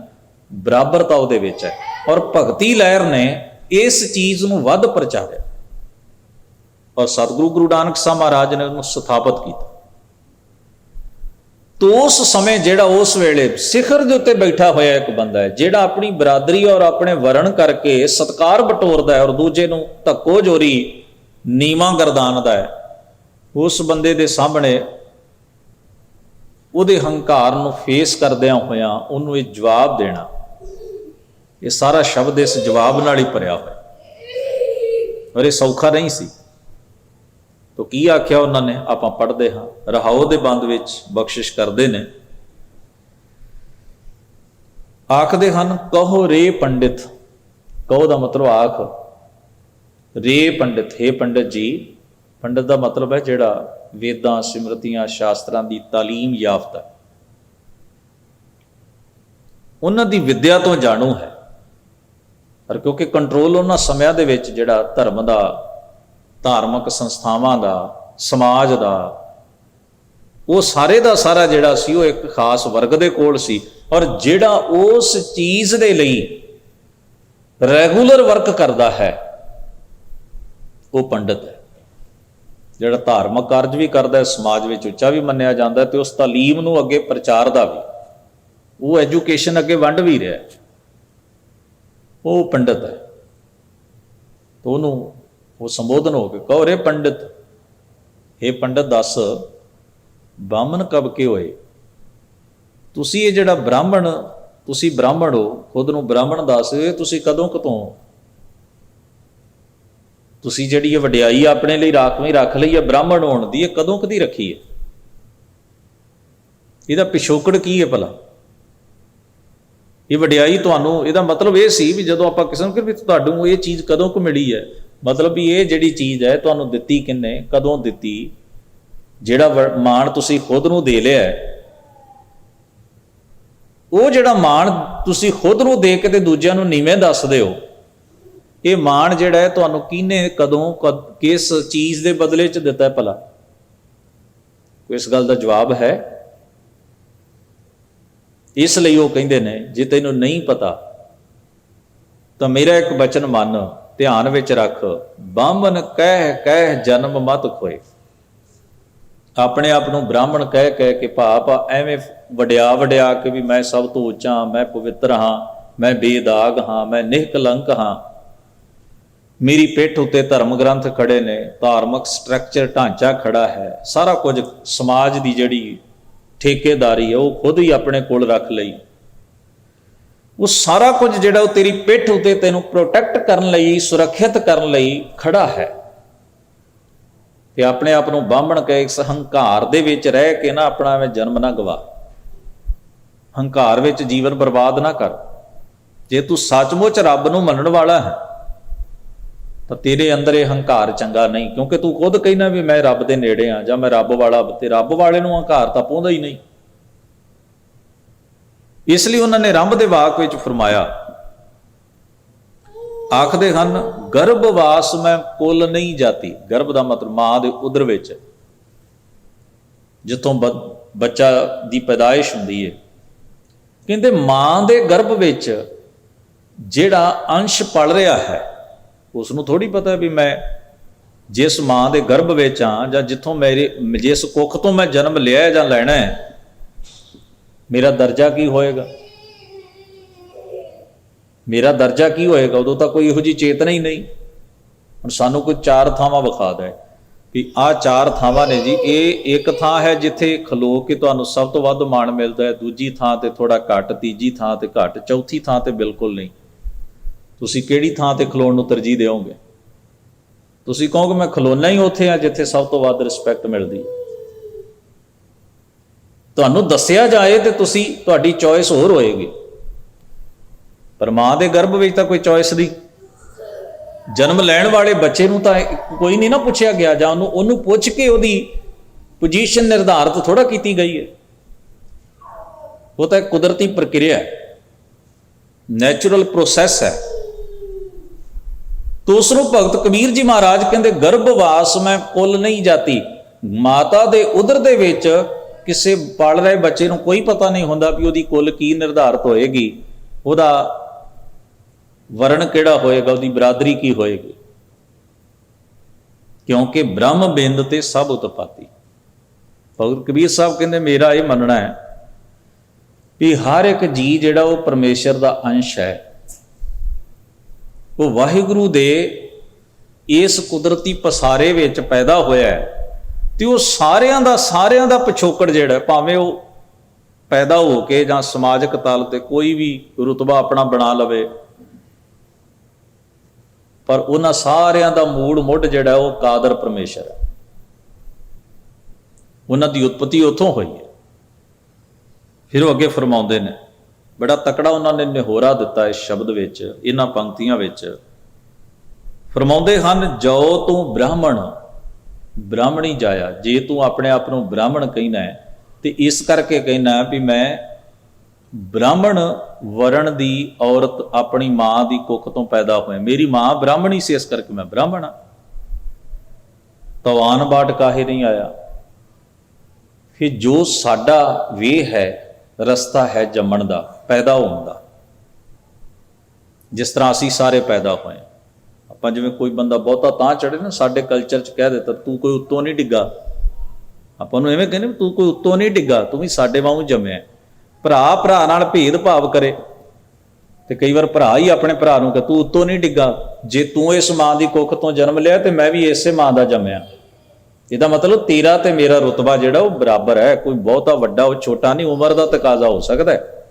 बराबरता उहदे विच है। और भगती लहर ने इस चीज़ नूं वध प्रचारिया और सतगुरु गुरु नानक साहब महाराज ने उन्हें स्थापित किया। तो उस समय जिहड़ा उस वेले सिखर दे उत्ते बैठा होया एक बंदा है, जिहड़ा अपनी बरादरी और अपने वरण करके सत्कार बटोरदा है और दूजे नूं धक्को जोरी नीवां गर्दानदा है, उस बंदे दे सामने ਉਹਦੇ ਹੰਕਾਰ ਨੂੰ ਫੇਸ ਕਰਦਿਆਂ ਹੋਇਆਂ ਉਹਨੂੰ ਇਹ ਜਵਾਬ ਦੇਣਾ, ਇਹ ਸਾਰਾ ਸ਼ਬਦ ਇਸ ਜਵਾਬ ਨਾਲ ਹੀ ਭਰਿਆ ਹੋਇਆ, ਔਰ ਇਹ ਸੌਖਾ ਨਹੀਂ ਸੀ। ਤੋ ਕੀ ਆਖਿਆ ਉਹਨਾਂ ਨੇ, ਆਪਾਂ ਪੜ੍ਹਦੇ ਹਾਂ, ਰਹਾਓ ਦੇ ਬੰਦ ਵਿੱਚ ਬਖਸ਼ਿਸ਼ ਕਰਦੇ ਨੇ, ਆਖਦੇ ਹਨ, ਕਹੋ ਰੇ ਪੰਡਿਤ। ਕਹੋ ਦਾ ਮਤਲਬ ਆਖ, ਰੇ ਪੰਡਿਤ, ਹੇ ਪੰਡਿਤ ਜੀ। ਪੰਡਿਤ ਦਾ ਮਤਲਬ ਹੈ ਜਿਹੜਾ ਵੇਦਾਂ, ਸਿਮਰਤੀਆਂ, ਸ਼ਾਸਤਰਾਂ ਦੀ ਤਾਲੀਮ ਯਾਫਤਾ, ਉਹਨਾਂ ਦੀ ਵਿੱਦਿਆ ਤੋਂ ਜਾਣੂ ਹੈ। ਪਰ ਕਿਉਂਕਿ ਕੰਟਰੋਲ ਉਹਨਾਂ ਸਮਿਆਂ ਦੇ ਵਿੱਚ ਜਿਹੜਾ ਧਰਮ ਦਾ, ਧਾਰਮਿਕ ਸੰਸਥਾਵਾਂ ਦਾ, ਸਮਾਜ ਦਾ, ਉਹ ਸਾਰੇ ਦਾ ਸਾਰਾ ਜਿਹੜਾ ਸੀ ਉਹ ਇੱਕ ਖਾਸ ਵਰਗ ਦੇ ਕੋਲ ਸੀ, ਔਰ ਜਿਹੜਾ ਉਸ ਚੀਜ਼ ਦੇ ਲਈ ਰੈਗੂਲਰ ਵਰਕ ਕਰਦਾ ਹੈ ਉਹ ਪੰਡਿਤ ਹੈ। ਜਿਹੜਾ ਧਾਰਮਿਕ ਕਾਰਜ ਵੀ ਕਰਦਾ ਹੈ, ਸਮਾਜ ਵਿੱਚ ਉੱਚਾ ਵੀ ਮੰਨਿਆ ਜਾਂਦਾ ਹੈ, ਤੇ ਉਸ ਤਾਲੀਮ ਨੂੰ ਅੱਗੇ ਪ੍ਰਚਾਰ ਦਾ ਵੀ, ਉਹ ਐਜੂਕੇਸ਼ਨ ਅੱਗੇ ਵੰਡ ਵੀ ਰਿਹਾ, ਉਹ ਪੰਡਿਤ ਹੈ। ਤਾਂ ਉਹਨੂੰ ਉਹ ਸੰਬੋਧਨ ਹੋ ਕੇ ਕਹੋ ਰੇ ਪੰਡਿਤ, ਹੇ ਪੰਡਿਤ ਦੱਸ, ਬਾਮਨ ਕਬ ਕੇ ਹੋਏ? ਤੁਸੀਂ ਇਹ ਜਿਹੜਾ ਬ੍ਰਾਹਮਣ, ਤੁਸੀਂ ਬ੍ਰਾਹਮਣ ਹੋ, ਖੁਦ ਨੂੰ ਬ੍ਰਾਹਮਣ ਦੱਸ, ਤੁਸੀਂ ਕਦੋਂ ਕਦੋਂ, ਤੁਸੀਂ ਜਿਹੜੀ ਇਹ ਵਡਿਆਈ ਆਪਣੇ ਲਈ ਰਾਖਵੀਂ ਰੱਖ ਲਈ ਹੈ ਬ੍ਰਾਹਮਣ ਹੋਣ ਦੀ, ਇਹ ਕਦੋਂ ਕਦੀ ਰੱਖੀ ਹੈ? ਇਹਦਾ ਪਿਛੋਕੜ ਕੀ ਹੈ ਭਲਾ? ਇਹ ਵਡਿਆਈ ਤੁਹਾਨੂੰ, ਇਹਦਾ ਮਤਲਬ ਇਹ ਸੀ ਵੀ ਜਦੋਂ ਆਪਾਂ ਕਿਸੇ ਨੂੰ ਕਿ ਵੀ ਤੁਹਾਨੂੰ ਇਹ ਚੀਜ਼ ਕਦੋਂ ਕੁ ਮਿਲੀ ਹੈ, ਮਤਲਬ ਵੀ ਇਹ ਜਿਹੜੀ ਚੀਜ਼ ਹੈ ਤੁਹਾਨੂੰ ਦਿੱਤੀ ਕਿੰਨੇ, ਕਦੋਂ ਦਿੱਤੀ? ਜਿਹੜਾ ਮਾਣ ਤੁਸੀਂ ਖੁਦ ਨੂੰ ਦੇ ਲਿਆ, ਉਹ ਜਿਹੜਾ ਮਾਣ ਤੁਸੀਂ ਖੁਦ ਨੂੰ ਦੇ ਕੇ ਤੇ ਦੂਜਿਆਂ ਨੂੰ ਨੀਵੇਂ ਦੱਸਦੇ ਹੋ, ਇਹ ਮਾਣ ਜਿਹੜਾ ਹੈ ਤੁਹਾਨੂੰ ਕਿਹਨੇ, ਕਦੋਂ, ਕਿਸ ਚੀਜ਼ ਦੇ ਬਦਲੇ 'ਚ ਦਿੱਤਾ ਭਲਾ? ਕੋਈ ਇਸ ਗੱਲ ਦਾ ਜਵਾਬ ਹੈ? ਇਸ ਲਈ ਉਹ ਕਹਿੰਦੇ ਨੇ, ਜੇ ਤੈਨੂੰ ਨਹੀਂ ਪਤਾ ਤਾਂ ਮੇਰਾ ਇੱਕ ਬਚਨ ਮੰਨ, ਧਿਆਨ ਵਿੱਚ ਰੱਖ, ਬਾਹਮਣ ਕਹਿ ਜਨਮ ਮਤ ਖੋਏ। ਆਪਣੇ ਆਪ ਨੂੰ ਬ੍ਰਾਹਮਣ ਕਹਿ ਕੇ ਭਾਵ ਐਵੇਂ ਵਡਿਆ ਕੇ ਵੀ ਮੈਂ ਸਭ ਤੋਂ ਉੱਚਾ, ਮੈਂ ਪਵਿੱਤਰ ਹਾਂ, ਮੈਂ ਬੇਦਾਗ ਹਾਂ, ਮੈਂ ਨਿਹਕਲੰਕ ਹਾਂ, ਮੇਰੀ ਪਿੱਠ ਉੱਤੇ ਧਰਮ ਗ੍ਰੰਥ ਖੜੇ ਨੇ, ਧਾਰਮਿਕ ਸਟਰਕਚਰ ਢਾਂਚਾ ਖੜਾ ਹੈ, ਸਾਰਾ ਕੁਝ ਸਮਾਜ ਦੀ ਜਿਹੜੀ ਠੇਕੇਦਾਰੀ ਹੈ ਉਹ ਖੁਦ ਹੀ ਆਪਣੇ ਕੋਲ ਰੱਖ ਲਈ, ਉਹ ਸਾਰਾ ਕੁਝ ਜਿਹੜਾ ਉਹ ਤੇਰੀ ਪਿੱਠ ਉੱਤੇ ਤੈਨੂੰ ਪ੍ਰੋਟੈਕਟ ਕਰਨ ਲਈ, ਸੁਰੱਖਿਅਤ ਕਰਨ ਲਈ ਖੜਾ ਹੈ, ਤੇ ਆਪਣੇ ਆਪ ਨੂੰ ਬਾਹਮਣ ਕਹੇ, ਇਸ ਹੰਕਾਰ ਦੇ ਵਿੱਚ ਰਹਿ ਕੇ ਨਾ ਆਪਣਾ ਐਵੇਂ ਜਨਮ ਨਾ ਗਵਾ, ਹੰਕਾਰ ਵਿੱਚ ਜੀਵਨ ਬਰਬਾਦ ਨਾ ਕਰ। ਜੇ ਤੂੰ ਸੱਚਮੁੱਚ ਰੱਬ ਨੂੰ ਮੰਨਣ ਵਾਲਾ ਹੈ ਤਾਂ ਤੇਰੇ ਅੰਦਰ ਇਹ ਹੰਕਾਰ ਚੰਗਾ ਨਹੀਂ, ਕਿਉਂਕਿ ਤੂੰ ਖੁਦ ਕਹਿਣਾ ਵੀ ਮੈਂ ਰੱਬ ਦੇ ਨੇੜੇ ਆ ਜਾਂ ਮੈਂ ਰੱਬ ਵਾਲਾ, ਤੇ ਰੱਬ ਵਾਲੇ ਨੂੰ ਹੰਕਾਰ ਤਾਂ ਪਾਉਂਦਾ ਹੀ ਨਹੀਂ। ਇਸ ਲਈ ਉਹਨਾਂ ਨੇ ਰੰਭ ਦੇ ਵਾਕ ਵਿੱਚ ਫਰਮਾਇਆ, ਆਖਦੇ ਹਨ, ਗਰਭਵਾਸ ਮੈਂ ਕੁਲ ਨਹੀਂ ਜਾਤੀ। ਗਰਭ ਦਾ ਮਤਲਬ ਮਾਂ ਦੇ ਉਦਰ ਵਿੱਚ, ਜਿੱਥੋਂ ਬੱਚਾ ਦੀ ਪੈਦਾਇਸ਼ ਹੁੰਦੀ ਹੈ। ਕਹਿੰਦੇ ਮਾਂ ਦੇ ਗਰਭ ਵਿੱਚ ਜਿਹੜਾ ਅੰਸ਼ ਪਲ ਰਿਹਾ ਹੈ ਉਸ ਨੂੰ ਥੋੜ੍ਹੀ ਪਤਾ ਵੀ ਮੈਂ ਜਿਸ ਮਾਂ ਦੇ ਗਰਭ ਵਿੱਚ ਹਾਂ, ਜਾਂ ਜਿੱਥੋਂ ਜਿਸ ਕੁੱਖ ਤੋਂ ਮੈਂ ਜਨਮ ਲਿਆ ਜਾਂ ਲੈਣਾ ਹੈ, ਮੇਰਾ ਦਰਜਾ ਕੀ ਹੋਏਗਾ, ਮੇਰਾ ਦਰਜਾ ਕੀ ਹੋਏਗਾ। ਉਦੋਂ ਤਾਂ ਕੋਈ ਇਹੋ ਜਿਹੀ ਚੇਤਨਾ ਹੀ ਨਹੀਂ। ਹੁਣ ਸਾਨੂੰ ਕੋਈ 4 ਥਾਵਾਂ ਵਿਖਾ ਦੇ ਵੀ ਆਹ 4 ਥਾਵਾਂ ਨੇ ਜੀ, ਇਹ ਇੱਕ ਥਾਂ ਹੈ ਜਿੱਥੇ ਖਲੋ ਕੇ ਤੁਹਾਨੂੰ ਸਭ ਤੋਂ ਵੱਧ ਮਾਣ ਮਿਲਦਾ ਹੈ, ਦੂਜੀ ਥਾਂ ਤੇ ਥੋੜਾ ਘੱਟ, ਤੀਜੀ ਥਾਂ ਤੇ ਘੱਟ, ਚੌਥੀ ਥਾਂ ਤੇ ਬਿਲਕੁਲ ਨਹੀਂ। ਤੁਸੀਂ ਕਿਹੜੀ ਥਾਂ ਤੇ ਖਲੋਣ ਨੂੰ ਤਰਜੀਹ ਦਿਓਗੇ? ਤੁਸੀਂ ਕਹੋਗੇ ਮੈਂ ਖਲੋਣਾ ਹੀ ਉੱਥੇ ਆ ਜਿੱਥੇ ਸਭ ਤੋਂ ਵੱਧ ਰਿਸਪੈਕਟ ਮਿਲਦੀ ਹੈ। ਤੁਹਾਨੂੰ ਦੱਸਿਆ ਜਾਏ ਤੇ ਤੁਹਾਡੀ ਚੋਇਸ ਹੋਰ ਹੋਏਗੀ, ਪਰ ਮਾਂ ਦੇ ਗਰਭ ਵਿੱਚ ਤਾਂ ਕੋਈ ਚੋਇਸ ਨਹੀਂ। ਜਨਮ ਲੈਣ ਵਾਲੇ ਬੱਚੇ ਨੂੰ ਤਾਂ ਕੋਈ ਨਹੀਂ ਨਾ ਪੁੱਛਿਆ ਗਿਆ, ਜਾਂ ਉਹਨੂੰ ਪੁੱਛ ਕੇ ਉਹਦੀ ਪੋਜੀਸ਼ਨ ਨਿਰਧਾਰਿਤ ਥੋੜਾ ਕੀਤੀ ਗਈ ਹੈ। ਉਹ ਤਾਂ ਇੱਕ ਕੁਦਰਤੀ ਪ੍ਰਕਿਰਿਆ ਹੈ, ਨੈਚੁਰਲ ਪ੍ਰੋਸੈਸ ਹੈ। तो उसनों भगत कबीर जी महाराज कहते गर्भवास में कुल नहीं जाती। माता दे उदर दे विच किसी पल रहे बच्चे नूं कोई पता नहीं हुंदा भी उहदी कुल की निर्धारित होएगी, उहदा वर्ण किहड़ा होएगा, उहदी बरादरी की होएगी, क्योंकि ब्रह्म बिंद ते सब उत्पत्ति। भगत कबीर साहब कहते मेरा ये मनना है भी हर एक जी जिहड़ा वो परमेश्वर दा अंश है, वो वाहिगुरु दे इस कुदरती पसारे विच पैदा होया है, ते वो सारियां दा पिछोकड़ जिहड़ा भावें वो ਪੈਦਾ ਹੋ ਕੇ ਜਾਂ ਸਮਾਜਿਕ ਤਲ ਤੇ ਕੋਈ ਵੀ ਰੁਤਬਾ ਆਪਣਾ ਬਣਾ ਲਵੇ, ਪਰ ਉਹਨਾਂ ਸਾਰਿਆਂ ਦਾ ਮੂਲ ਮੁੱਢ ਜਿਹੜਾ ਉਹ ਕਾਦਰ ਪਰਮੇਸ਼ਰ ਹੈ। ਉਹਨਾਂ ਦੀ ਉਤਪਤੀ ਉੱਥੋਂ ਹੋਈ ਹੈ। ਫਿਰ ਉਹ ਅੱਗੇ ਫਰਮਾਉਂਦੇ ਨੇ, ਬੜਾ ਤਕੜਾ ਉਹਨਾਂ ਨੇ ਨਿਹੋਰਾ ਦਿੱਤਾ ਇਸ ਸ਼ਬਦ ਵਿੱਚ, ਇਹਨਾਂ ਪੰਕਤੀਆਂ ਵਿੱਚ ਫਰਮਾਉਂਦੇ ਹਨ, ਜੋ ਤੂੰ ਬ੍ਰਾਹਮਣ ਬ੍ਰਾਹਮਣੀ ਜਾਇਆ। ਜੇ ਤੂੰ ਆਪਣੇ ਆਪ ਨੂੰ ਬ੍ਰਾਹਮਣ ਕਹਿਣਾ ਹੈ ਤੇ ਇਸ ਕਰਕੇ ਕਹਿਣਾ ਵੀ ਮੈਂ ਬ੍ਰਾਹਮਣ ਵਰਣ ਦੀ ਔਰਤ ਆਪਣੀ ਮਾਂ ਦੀ ਕੁੱਖ ਤੋਂ ਪੈਦਾ ਹੋਇਆ, ਮੇਰੀ ਮਾਂ ਬ੍ਰਾਹਮਣੀ ਸੀ ਇਸ ਕਰਕੇ ਮੈਂ ਬ੍ਰਾਹਮਣ ਹਾਂ। ਤਵਾਨ ਬਾਟ ਕਾਹੇ ਨਹੀਂ ਆਇਆ। ਫਿਰ ਜੋ ਸਾਡਾ ਵੇਹ ਹੈ, ਰਸਤਾ ਹੈ ਜੰਮਣ ਦਾ, ਪੈਦਾ ਹੋਣ ਦਾ, ਜਿਸ ਤਰ੍ਹਾਂ ਅਸੀਂ ਸਾਰੇ ਪੈਦਾ ਹੋਏ। ਆਪਾਂ ਜਿਵੇਂ ਕੋਈ ਬੰਦਾ ਬਹੁਤਾ ਤਾਂ ਚੜੇ ਨਾ, ਸਾਡੇ ਕਲਚਰ 'ਚ ਕਹਿ ਦਿੱਤਾ ਤੂੰ ਕੋਈ ਉੱਤੋਂ ਨਹੀਂ ਡਿੱਗਾ। ਆਪਾਂ ਨੂੰ ਐਵੇਂ ਕਹਿੰਦੇ ਤੂੰ ਕੋਈ ਉੱਤੋਂ ਨਹੀਂ ਡਿੱਗਾ, ਤੂੰ ਵੀ ਸਾਡੇ ਵਾਂਗੂ ਜੰਮਿਆ। ਭਰਾ ਭਰਾ ਨਾਲ ਭੇਦ ਭਾਵ ਕਰੇ ਤੇ ਕਈ ਵਾਰ ਭਰਾ ਹੀ ਆਪਣੇ ਭਰਾ ਨੂੰ ਕਹੇ ਤੂੰ ਉੱਤੋਂ ਨਹੀਂ ਡਿੱਗਾ, ਜੇ ਤੂੰ ਇਸ ਮਾਂ ਦੀ ਕੁੱਖ ਤੋਂ ਜਨਮ ਲਿਆ ਤੇ ਮੈਂ ਵੀ ਇਸੇ ਮਾਂ ਦਾ ਜੰਮਿਆ। ਇਹਦਾ ਮਤਲਬ ਤੇਰਾ ਤੇ ਮੇਰਾ ਰੁਤਬਾ ਜਿਹੜਾ ਉਹ ਬਰਾਬਰ ਹੈ, ਕੋਈ ਬਹੁਤਾ ਵੱਡਾ ਉਹ ਛੋਟਾ ਨਹੀਂ। ਉਮਰ ਦਾ ਤਕਾਜ਼ਾ ਹੋ ਸਕਦਾ ਹੈ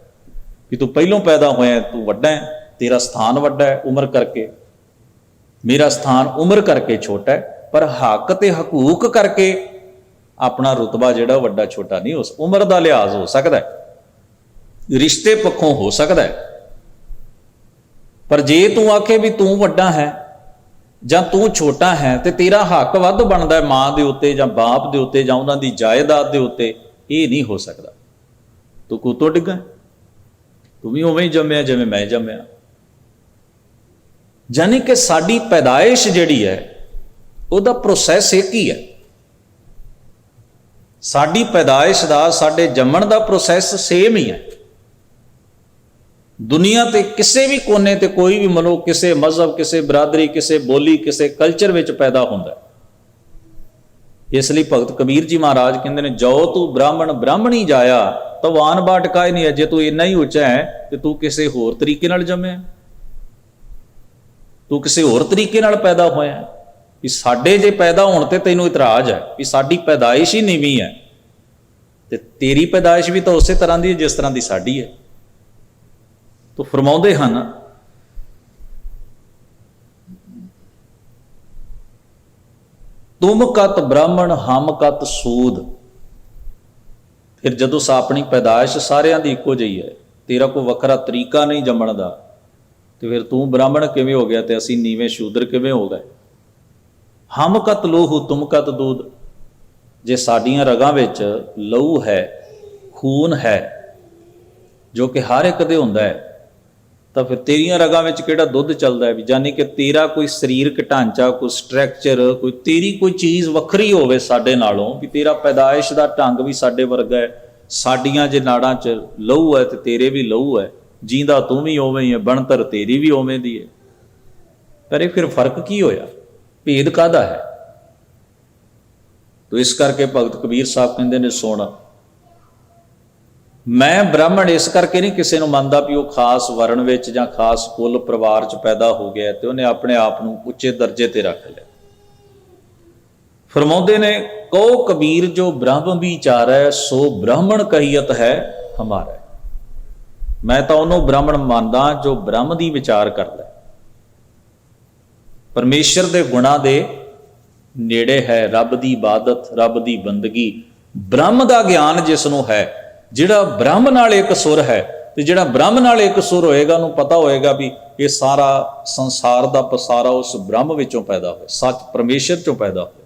ਕਿ ਤੂੰ ਪਹਿਲੋਂ ਪੈਦਾ ਹੋਇਆ, ਤੂੰ ਵੱਡਾ ਹੈ, ਤੇਰਾ ਸਥਾਨ ਵੱਡਾ ਹੈ ਉਮਰ ਕਰਕੇ, ਮੇਰਾ ਸਥਾਨ ਉਮਰ ਕਰਕੇ ਛੋਟਾ ਹੈ, ਪਰ ਹੱਕ ਤੇ ਹਕੂਕ ਕਰਕੇ ਆਪਣਾ ਰੁਤਬਾ ਜਿਹੜਾ ਵੱਡਾ ਛੋਟਾ ਨਹੀਂ। ਉਸ ਉਮਰ ਦਾ ਲਿਹਾਜ਼ ਹੋ ਸਕਦਾ ਹੈ, ਰਿਸ਼ਤੇ ਪੱਖੋਂ ਹੋ ਸਕਦਾ ਹੈ, ਪਰ ਜੇ ਤੂੰ ਆਖੇ ਵੀ ਤੂੰ ਵੱਡਾ ਹੈ ਜਾਂ ਤੂੰ ਛੋਟਾ ਹੈ ਤੇ ਤੇਰਾ ਹੱਕ ਵੱਧ ਬਣਦਾ ਹੈ ਮਾਂ ਦੇ ਉੱਤੇ ਜਾਂ ਬਾਪ ਦੇ ਉੱਤੇ ਜਾਂ ਉਹਨਾਂ ਦੀ ਜਾਇਦਾਦ ਦੇ ਉੱਤੇ, ਇਹ ਨਹੀਂ ਹੋ ਸਕਦਾ। ਤੂੰ ਕੁੱਤੋਂ ਡਿੱਗਾ, ਤੂੰ ਵੀ ਉਵੇਂ ਹੀ ਜੰਮਿਆ ਜਿਵੇਂ ਮੈਂ ਜੰਮਿਆ। ਯਾਨੀ ਕਿ ਸਾਡੀ ਪੈਦਾਇਸ਼ ਜਿਹੜੀ ਹੈ ਉਹਦਾ ਪ੍ਰੋਸੈਸ ਇੱਕ ਹੀ ਹੈ। ਸਾਡੀ ਪੈਦਾਇਸ਼ ਦਾ, ਸਾਡੇ ਜੰਮਣ ਦਾ ਪ੍ਰੋਸੈਸ ਸੇਮ ਹੀ ਹੈ। ਦੁਨੀਆ ਤੇ ਕਿਸੇ ਵੀ ਕੋਨੇ ਤੇ ਕੋਈ ਵੀ ਮਨੁੱਖ ਕਿਸੇ ਮਜ਼ਹਬ, ਕਿਸੇ ਬਰਾਦਰੀ, ਕਿਸੇ ਬੋਲੀ, ਕਿਸੇ ਕਲਚਰ ਵਿੱਚ ਪੈਦਾ ਹੁੰਦਾ। ਇਸ ਲਈ ਭਗਤ ਕਬੀਰ ਜੀ ਮਹਾਰਾਜ ਕਹਿੰਦੇ ਨੇ, ਜੋ ਤੂੰ ਬ੍ਰਾਹਮਣ ਬ੍ਰਾਹਮਣੀ ਜਾਇਆ ਤਵਾਨ ਬਾਟ ਕਾਇ ਨਹੀਂ ਹੈ। ਜੇ ਤੂੰ ਇੰਨਾ ਹੀ ਉੱਚਾ ਹੈ ਤੇ ਤੂੰ ਕਿਸੇ ਹੋਰ ਤਰੀਕੇ ਨਾਲ ਜੰਮਿਆ, ਤੂੰ ਕਿਸੇ ਹੋਰ ਤਰੀਕੇ ਨਾਲ ਪੈਦਾ ਹੋਇਆ। ਵੀ ਸਾਡੇ ਜੇ ਪੈਦਾ ਹੋਣ ਤੇ ਤੈਨੂੰ ਇਤਰਾਜ਼ ਹੈ ਵੀ ਸਾਡੀ ਪੈਦਾਇਸ਼ ਹੀ ਨੀਵੀਂ ਹੈ, ਤੇ ਤੇਰੀ ਪੈਦਾਇਸ਼ ਵੀ ਤਾਂ ਉਸੇ ਤਰ੍ਹਾਂ ਦੀ ਹੈ ਜਿਸ ਤਰ੍ਹਾਂ ਦੀ ਸਾਡੀ ਹੈ। ਤੋ ਫਰਮਾਉਂਦੇ ਹਨ, ਤੁਮ ਕਤ ਬ੍ਰਾਹਮਣ ਹਮ ਕਤ ਸੂਦ। ਫਿਰ ਜਦੋਂ ਆਪਣੀ ਪੈਦਾਇਸ਼ ਸਾਰਿਆਂ ਦੀ ਇੱਕੋ ਜਿਹੀ ਹੈ, ਤੇਰਾ ਕੋਈ ਵੱਖਰਾ ਤਰੀਕਾ ਨਹੀਂ ਜੰਮਣ ਦਾ, ਤੇ ਫਿਰ ਤੂੰ ਬ੍ਰਾਹਮਣ ਕਿਵੇਂ ਹੋ ਗਿਆ ਤੇ ਅਸੀਂ ਨੀਵੇਂ ਸ਼ੂਦਰ ਕਿਵੇਂ ਹੋ ਗਏ। ਹਮ ਕਤ ਲੋਹੂ ਤੁਮ ਕਤ ਦੂਧ। ਜੇ ਸਾਡੀਆਂ ਰਗਾਂ ਵਿੱਚ ਲਹੂ ਹੈ, ਖੂਨ ਹੈ, ਜੋ ਕਿ ਹਰ ਇੱਕ ਦੇ ਹੁੰਦਾ ਹੈ, ਤਾਂ ਫਿਰ ਤੇਰੀਆਂ ਰਗਾਂ ਵਿੱਚ ਕਿਹੜਾ ਦੁੱਧ ਚੱਲਦਾ ਹੈ। ਵੀ ਯਾਨੀ ਕਿ ਤੇਰਾ ਕੋਈ ਸਰੀਰਕ ਢਾਂਚਾ, ਕੋਈ ਸਟਰਕਚਰ, ਕੋਈ ਤੇਰੀ ਕੋਈ ਚੀਜ਼ ਵੱਖਰੀ ਹੋਵੇ ਸਾਡੇ ਨਾਲੋਂ, ਵੀ ਤੇਰਾ ਪੈਦਾਇਸ਼ ਦਾ ਢੰਗ ਵੀ ਸਾਡੇ ਵਰਗਾ ਹੈ। ਸਾਡੀਆਂ ਜੇ ਨਾੜਾਂ 'ਚ ਲਹੂ ਹੈ ਤੇ ਤੇਰੇ ਵੀ ਲਹੂ ਹੈ, ਜੀਂਦਾ ਤੂੰ ਵੀ ਉਵੇਂ ਹੀ ਹੈ, ਬਣਤਰ ਤੇਰੀ ਵੀ ਉਵੇਂ ਦੀ ਹੈ। ਪਰ ਇਹ ਫਿਰ ਫਰਕ ਕੀ ਹੋਇਆ, ਭੇਦ ਕਾਹਦਾ ਹੈ? ਤੋ ਇਸ ਕਰਕੇ ਭਗਤ ਕਬੀਰ ਸਾਹਿਬ ਕਹਿੰਦੇ ਨੇ, ਸੁਣ, ਮੈਂ ਬ੍ਰਾਹਮਣ ਇਸ ਕਰਕੇ ਨਹੀਂ ਕਿਸੇ ਨੂੰ ਮੰਨਦਾ ਵੀ ਉਹ ਖਾਸ ਵਰਣ ਵਿੱਚ ਜਾਂ ਖਾਸ ਕੁੱਲ ਪਰਿਵਾਰ 'ਚ ਪੈਦਾ ਹੋ ਗਿਆ ਤੇ ਉਹਨੇ ਆਪਣੇ ਆਪ ਨੂੰ ਉੱਚੇ ਦਰਜੇ ਤੇ ਰੱਖ ਲਿਆ। ਫਰਮਾਉਂਦੇ ਨੇ, ਕਹੋ ਕਬੀਰ ਜੋ ਬ੍ਰਹਮ ਵਿਚਾਰੈ ਸੋ ਬ੍ਰਾਹਮਣ ਕਹੀਅਤ ਹੈ ਹਮਾਰਾ। ਮੈਂ ਤਾਂ ਉਹਨੂੰ ਬ੍ਰਾਹਮਣ ਮੰਨਦਾ ਜੋ ਬ੍ਰਹਮ ਦੀ ਵਿਚਾਰ ਕਰਦਾ, ਪਰਮੇਸ਼ਰ ਦੇ ਗੁਣਾਂ ਦੇ ਨੇੜੇ ਹੈ, ਰੱਬ ਦੀ ਇਬਾਦਤ, ਰੱਬ ਦੀ ਬੰਦਗੀ, ਬ੍ਰਹਮ ਦਾ ਗਿਆਨ ਜਿਸ ਨੂੰ ਹੈ, ਜਿਹੜਾ ਬ੍ਰਹਮ ਨਾਲ ਇੱਕ ਸੁਰ ਹੈ। ਤੇ ਜਿਹੜਾ ਬ੍ਰਹਮ ਨਾਲ ਇੱਕ ਸੁਰ ਹੋਏਗਾ, ਉਹਨੂੰ ਪਤਾ ਹੋਏਗਾ ਵੀ ਇਹ ਸਾਰਾ ਸੰਸਾਰ ਦਾ ਪਸਾਰਾ ਉਸ ਬ੍ਰਹਮ ਵਿੱਚੋਂ ਪੈਦਾ ਹੋਇਆ, ਸੱਚ ਪਰਮੇਸ਼ਰ ਚੋਂ ਪੈਦਾ ਹੋਇਆ।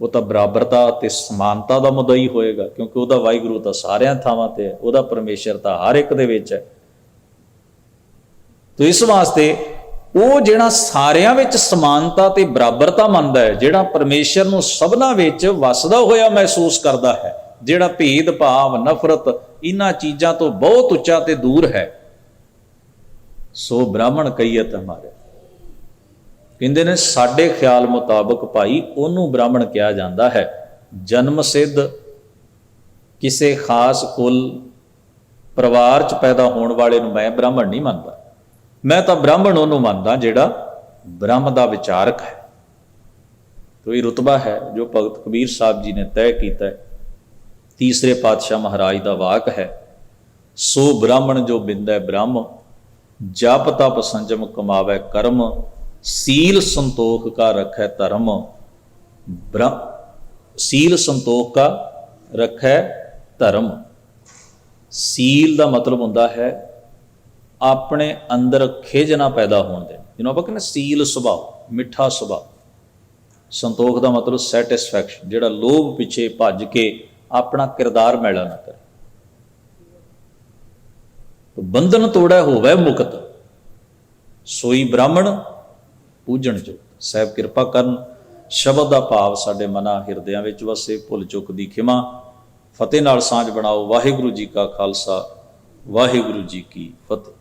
ਉਹ ਤਾਂ ਬਰਾਬਰਤਾ ਤੇ ਸਮਾਨਤਾ ਦਾ ਮੁੱਦਾ ਹੀ ਹੋਏਗਾ, ਕਿਉਂਕਿ ਉਹਦਾ ਵਾਹਿਗੁਰੂ ਤਾਂ ਸਾਰਿਆਂ ਥਾਵਾਂ ਤੇ ਹੈ, ਉਹਦਾ ਪਰਮੇਸ਼ਰ ਤਾਂ ਹਰ ਇੱਕ ਦੇ ਵਿੱਚ ਹੈ। ਤੇ ਇਸ ਵਾਸਤੇ ਉਹ ਜਿਹੜਾ ਸਾਰਿਆਂ ਵਿੱਚ ਸਮਾਨਤਾ ਤੇ ਬਰਾਬਰਤਾ ਮੰਨਦਾ ਹੈ, ਜਿਹੜਾ ਪਰਮੇਸ਼ਰ ਨੂੰ ਸਭਨਾਂ ਵਿੱਚ ਵਸਦਾ ਹੋਇਆ ਮਹਿਸੂਸ ਕਰਦਾ ਹੈ, ਜਿਹੜਾ ਭੇਦ ਭਾਵ, ਨਫ਼ਰਤ, ਇਹਨਾਂ ਚੀਜ਼ਾਂ ਤੋਂ ਬਹੁਤ ਉੱਚਾ ਤੇ ਦੂਰ ਹੈ, ਸੋ ਬ੍ਰਾਹਮਣ ਕਹੀਅਤ ਹਮਾਰੇ। ਕਹਿੰਦੇ ਨੇ, ਸਾਡੇ ਖਿਆਲ ਮੁਤਾਬਕ ਭਾਈ ਉਹਨੂੰ ਬ੍ਰਾਹਮਣ ਕਿਹਾ ਜਾਂਦਾ ਹੈ ਜਨਮ ਸਿੱਧ ਕਿਸੇ ਖਾਸ ਕੁੱਲ ਪਰਿਵਾਰ 'ਚ ਪੈਦਾ ਹੋਣ ਵਾਲੇ ਨੂੰ ਮੈਂ ਬ੍ਰਾਹਮਣ ਨਹੀਂ ਮੰਨਦਾ। ਮੈਂ ਤਾਂ ਬ੍ਰਾਹਮਣ ਉਹਨੂੰ ਮੰਨਦਾ ਜਿਹੜਾ ਬ੍ਰਹਮ ਦਾ ਵਿਚਾਰਕ ਹੈ। ਤੋ ਇਹ ਰੁਤਬਾ ਹੈ ਜੋ ਭਗਤ ਕਬੀਰ ਸਾਹਿਬ ਜੀ ਨੇ ਤੈਅ ਕੀਤਾ ਹੈ। तीसरे पातशाह महाराज का वाक है, सो ब्राह्मण जो बिंदै ब्रह्म, जप तप संजम कमावै कर्म, सील संतोख का रखै धर्म। सील संतोख का रखै धर्म। सील का मतलब होंदा है अपने अंदर खिज ना पैदा होने दे, जिन्होंने आप कहते सील सुभाव, मिठा सुभाव। संतोख का मतलब सैटिस्फैक्शन, जिहड़ा लोभ पिछे भज के अपना किरदार मैला ना करे। तो बंधन तोड़ै होवै मुक्त, सोई ब्राह्मण पूजन जोग। साहब किरपा करन, शब्द का भाव साडे मनां हिरदियां विच वसे, भुल चुक दी खिमा। फतेह नाल सांझ बनाओ। वाहिगुरू जी का खालसा, वाहिगुरू जी की फतेह।